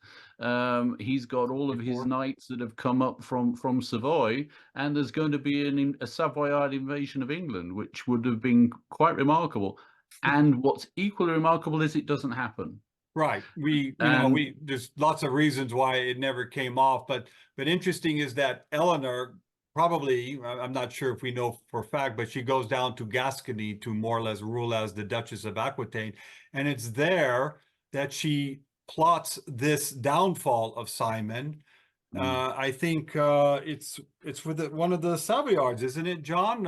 He's got all of his knights that have come up from Savoy, and there's going to be a Savoyard invasion of England, which would have been quite remarkable. And what's equally remarkable is it doesn't happen. Right. There's lots of reasons why it never came off, but interesting is that Eleanor probably, I'm not sure if we know for a fact, but she goes down to Gascony to more or less rule as the Duchess of Aquitaine. And it's there that she plots this downfall of Simon. I think it's for one of the Savoyards, isn't it, John?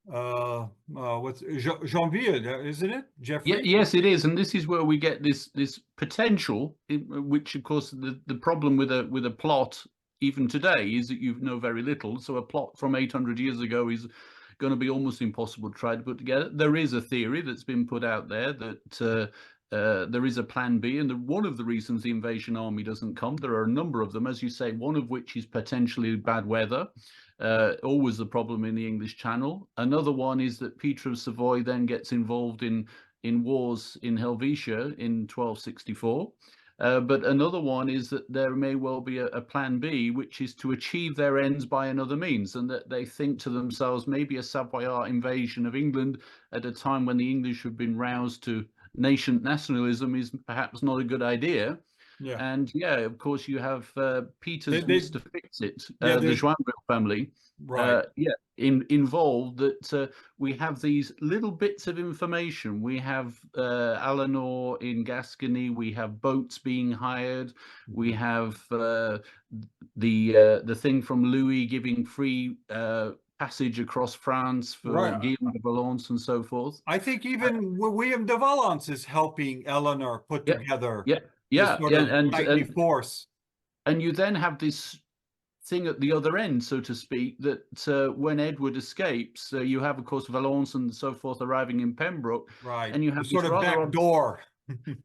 What's Janvier, isn't it? Jeffrey? Yeah, yes, it is, and this is where we get this potential, which of course the problem with a plot even today is that you know very little. So a plot from 800 years ago is going to be almost impossible to try to put together. There is a theory that's been put out there that there is a plan B, and one of the reasons the invasion army doesn't come, there are a number of them, as you say, one of which is potentially bad weather. Always the problem in the English Channel. Another one is that Peter of Savoy then gets involved in wars in Helvetia in 1264. But another one is that there may well be a plan B, which is to achieve their ends by another means, and that they think to themselves, maybe a Savoyard invasion of England at a time when the English have been roused to nationalism is perhaps not a good idea. Yeah. And yeah, of course, you have Peter's Mr. Fix-It, the Joinville family, right? Involved. That we have these little bits of information. We have Eleanor in Gascony. We have boats being hired. We have the thing from Louis giving free passage across France for Guillaume de Valence and so forth. I think even William de Valence is helping Eleanor put together. And force. And you then have this thing at the other end, so to speak, that when Edward escapes, you have, of course, Valence and so forth arriving in Pembroke, right? And you have sort of back door.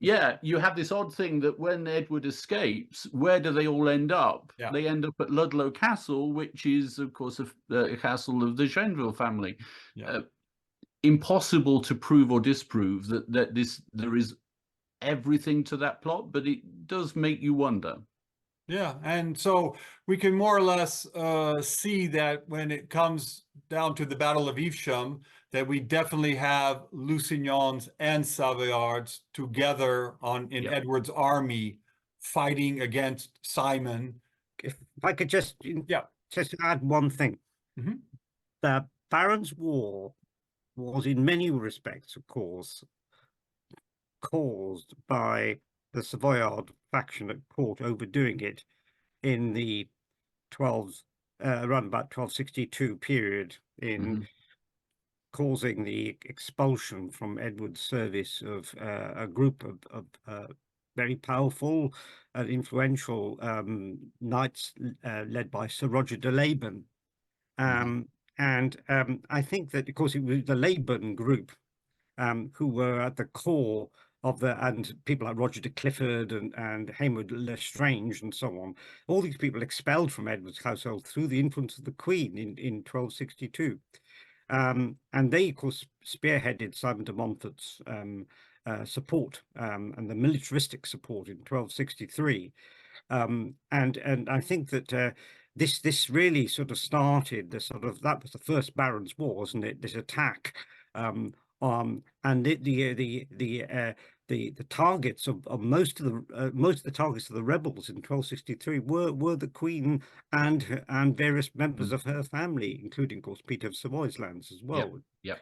Yeah, you have this odd thing that when Edward escapes, where do they all end up? Yeah. They end up at Ludlow Castle, which is, of course, a castle of the Joinville family. Yeah. Impossible to prove or disprove that there is everything to that plot, but it does make you wonder. Yeah, and so we can more or less see that when it comes down to the Battle of Evesham, that we definitely have Lusignans and Savoyards together in Edward's army fighting against Simon. If I could just add one thing. Mm-hmm. The Barons' War was in many respects, of course, caused by the Savoyard faction at court overdoing it in the around about 1262 period in causing the expulsion from Edward's service of a group of very powerful and influential knights led by Sir Roger de Leyburn. And I think that, of course, it was the Leyburn group who were at the core of and people like Roger de Clifford and Hayward Lestrange and so on, all these people expelled from Edward's household through the influence of the Queen in 1262. And they, of course, spearheaded Simon de Montfort's support and the militaristic support in 1263. And I think that this really sort of started the that was the first Barons' War, wasn't it? This attack, and the targets of most of the targets of the rebels in 1263 were the Queen and various members of her family, including, of course, Peter of Savoy's lands as well. Yep.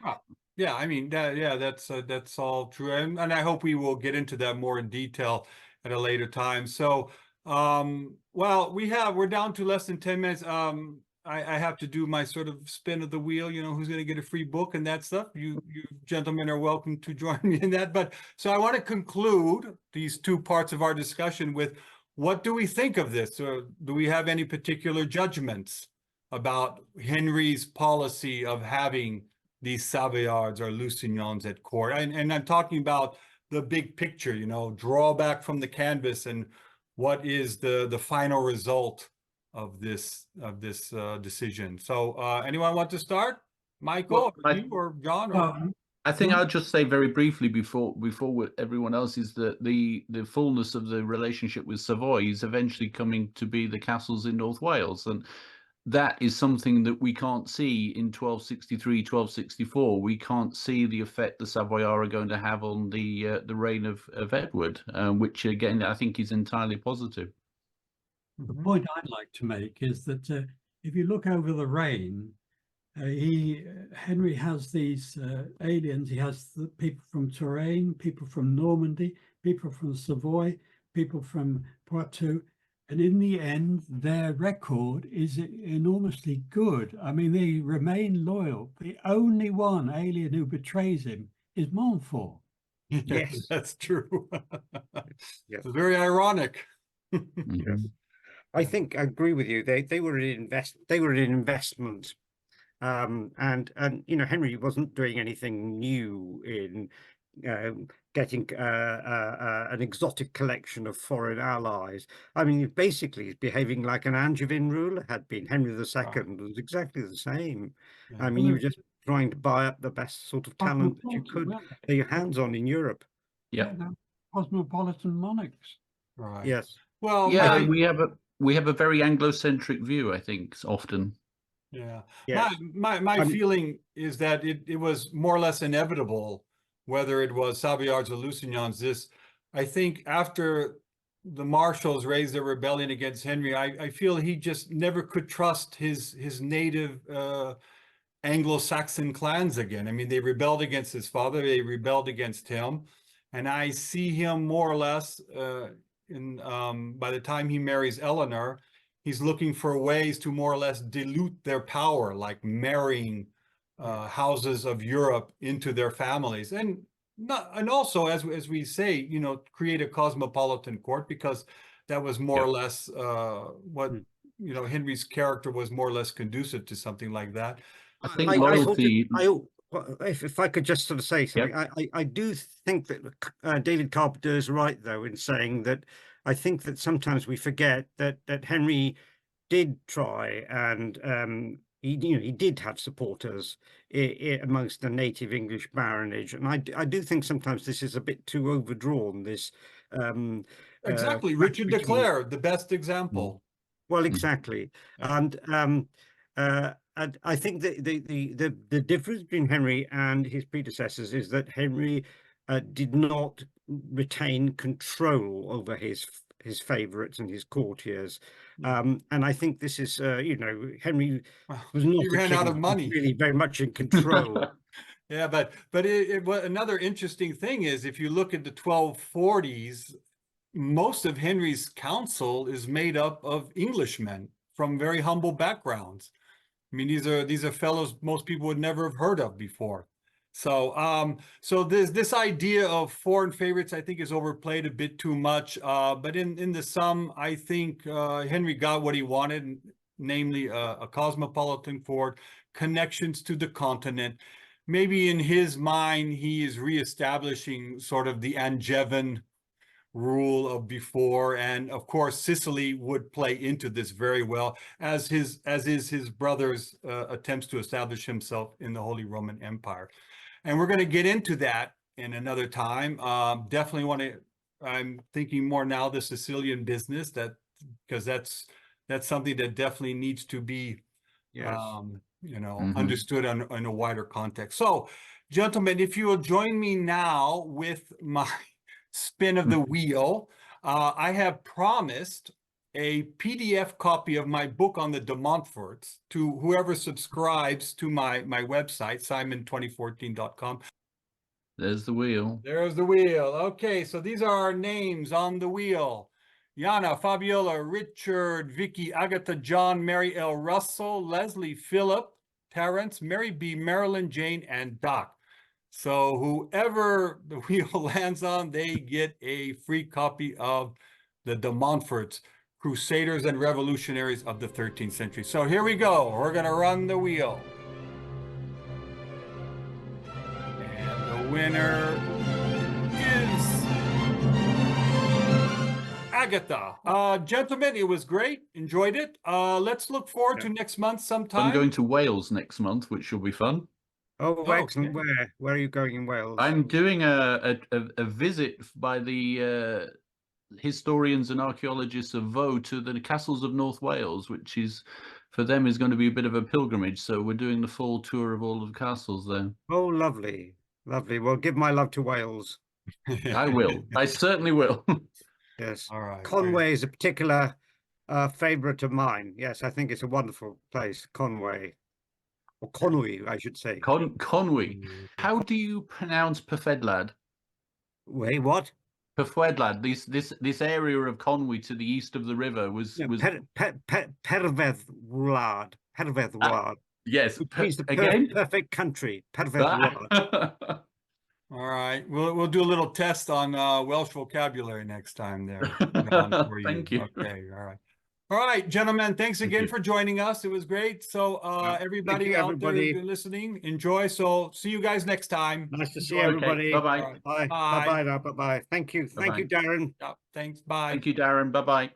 Yeah, I mean that's all true, and I hope we will get into that more in detail at a later time. So, well, we're down to less than 10 minutes. I have to do my sort of spin of the wheel, you know, who's going to get a free book and that stuff. You gentlemen are welcome to join me in that. But so I want to conclude these two parts of our discussion with, what do we think of this? Or do we have any particular judgments about Henry's policy of having these Savoyards or Lusignans at court? And I'm talking about the big picture, you know, drawback from the canvas, and what is the final result of this decision. So anyone want to start? Michael, Well, you or John? Or... I think I'll just say very briefly before everyone else is that the fullness of the relationship with Savoy is eventually coming to be the castles in North Wales, and that is something that we can't see in 1263, 1264. We can't see the effect the Savoyards are going to have on the reign of Edward, which again I think is entirely positive. The point I'd like to make is that if you look over the reign, Henry has these aliens. He has the people from Touraine, people from Normandy, people from Savoy, people from Poitou, and in the end, their record is enormously good. I mean, they remain loyal. The only one alien who betrays him is Montfort. Yes, that's true. Yes. It's very ironic. Yes. I think I agree with you. They were an investment, and you know, Henry wasn't doing anything new in getting an exotic collection of foreign allies. I mean, basically, he's behaving like an Angevin ruler had been. Henry II was exactly the same. Yeah. I mean, you were just trying to buy up the best sort of talent that you could lay your hands on in Europe. Yeah, cosmopolitan monarchs. Right. Yes. Well, yeah, we have a very Anglo-centric view, I think, often. Yeah. Yes. My feeling is that it was more or less inevitable, whether it was Savoyards or Lusignans. I think after the Marshals raised their rebellion against Henry, I feel he just never could trust his native Anglo-Saxon clans again. I mean, they rebelled against his father, they rebelled against him, and I see him more or less by the time he marries Eleanor, he's looking for ways to more or less dilute their power, like marrying houses of Europe into their families, and also, as we say, you know, create a cosmopolitan court, because that was more or less what, you know, Henry's character was more or less conducive to something like that. I think loyalty. If I could just sort of say something, I do think that David Carpenter is right, though, in saying that I think that sometimes we forget that Henry did try, and he did have supporters amongst the native English baronage, and I do think sometimes this is a bit too overdrawn. This exactly, Richard de Clare, the best example. Well, exactly, and I think the difference between Henry and his predecessors is that Henry did not retain control over his favourites and his courtiers, and I think this is you know, Henry was not he ran out of money, really very much in control. Yeah, but another interesting thing is, if you look at the 1240s, most of Henry's council is made up of Englishmen from very humble backgrounds. I mean, these are fellows most people would never have heard of before. So so this idea of foreign favorites, I think, is overplayed a bit too much. But in the sum, I think Henry got what he wanted, namely a cosmopolitan court, connections to the continent. Maybe in his mind, he is reestablishing sort of the Angevin rule of before, and of course Sicily would play into this very well, as is his brother's attempts to establish himself in the Holy Roman Empire. And we're going to get into that in another time. Definitely want to. I'm thinking more now the Sicilian business because that's something that definitely needs to be Yes. understood in a wider context. So, gentlemen, if you will join me now with my spin of the wheel, I have promised a PDF copy of my book on the de Montforts to whoever subscribes to my website, simon2014.com. There's the wheel. There's the wheel. Okay, so these are our names on the wheel. Yana, Fabiola, Richard, Vicky, Agatha, John, Mary L. Russell, Leslie, Philip, Terrence, Mary B, Marilyn, Jane, and Doc. So whoever the wheel lands on, they get a free copy of the de Montforts, Crusaders and Revolutionaries of the 13th century. So here we go. We're going to run the wheel. And the winner is Agatha. Gentlemen, it was great. Enjoyed it. Let's look forward to next month sometime. I'm going to Wales next month, which will be fun. Oh, excellent. Okay. Where are you going in Wales? I'm doing a visit by the historians and archaeologists of Vaud to the castles of North Wales, which is, for them, is going to be a bit of a pilgrimage. So we're doing the full tour of all of the castles there. Oh, lovely. Lovely. Well, give my love to Wales. I will. I certainly will. Yes. All right. Conway is a particular favorite of mine. Yes, I think it's a wonderful place, Conway. Or Conwy, I should say. Conwy. How do you pronounce Perfedlad? Wait, what? Perfedlad. This area of Conwy to the east of the river was Perfedd Wlad. Perfedd Wlad. Yes. Which means the Again? perfect country. Perfedd Wlad. All right, we'll do a little test on Welsh vocabulary next time there. Thank you. Okay, all right, gentlemen. Thanks again for joining us. It was great. So everybody out there who's been listening, enjoy. So see you guys next time. Nice to see everybody. Okay, bye-bye. Right. Bye. Bye. Bye-bye now. Bye-bye. Thank you. Thank you, Darren. Yeah, thanks. Bye. Thank you, Darren. Bye-bye.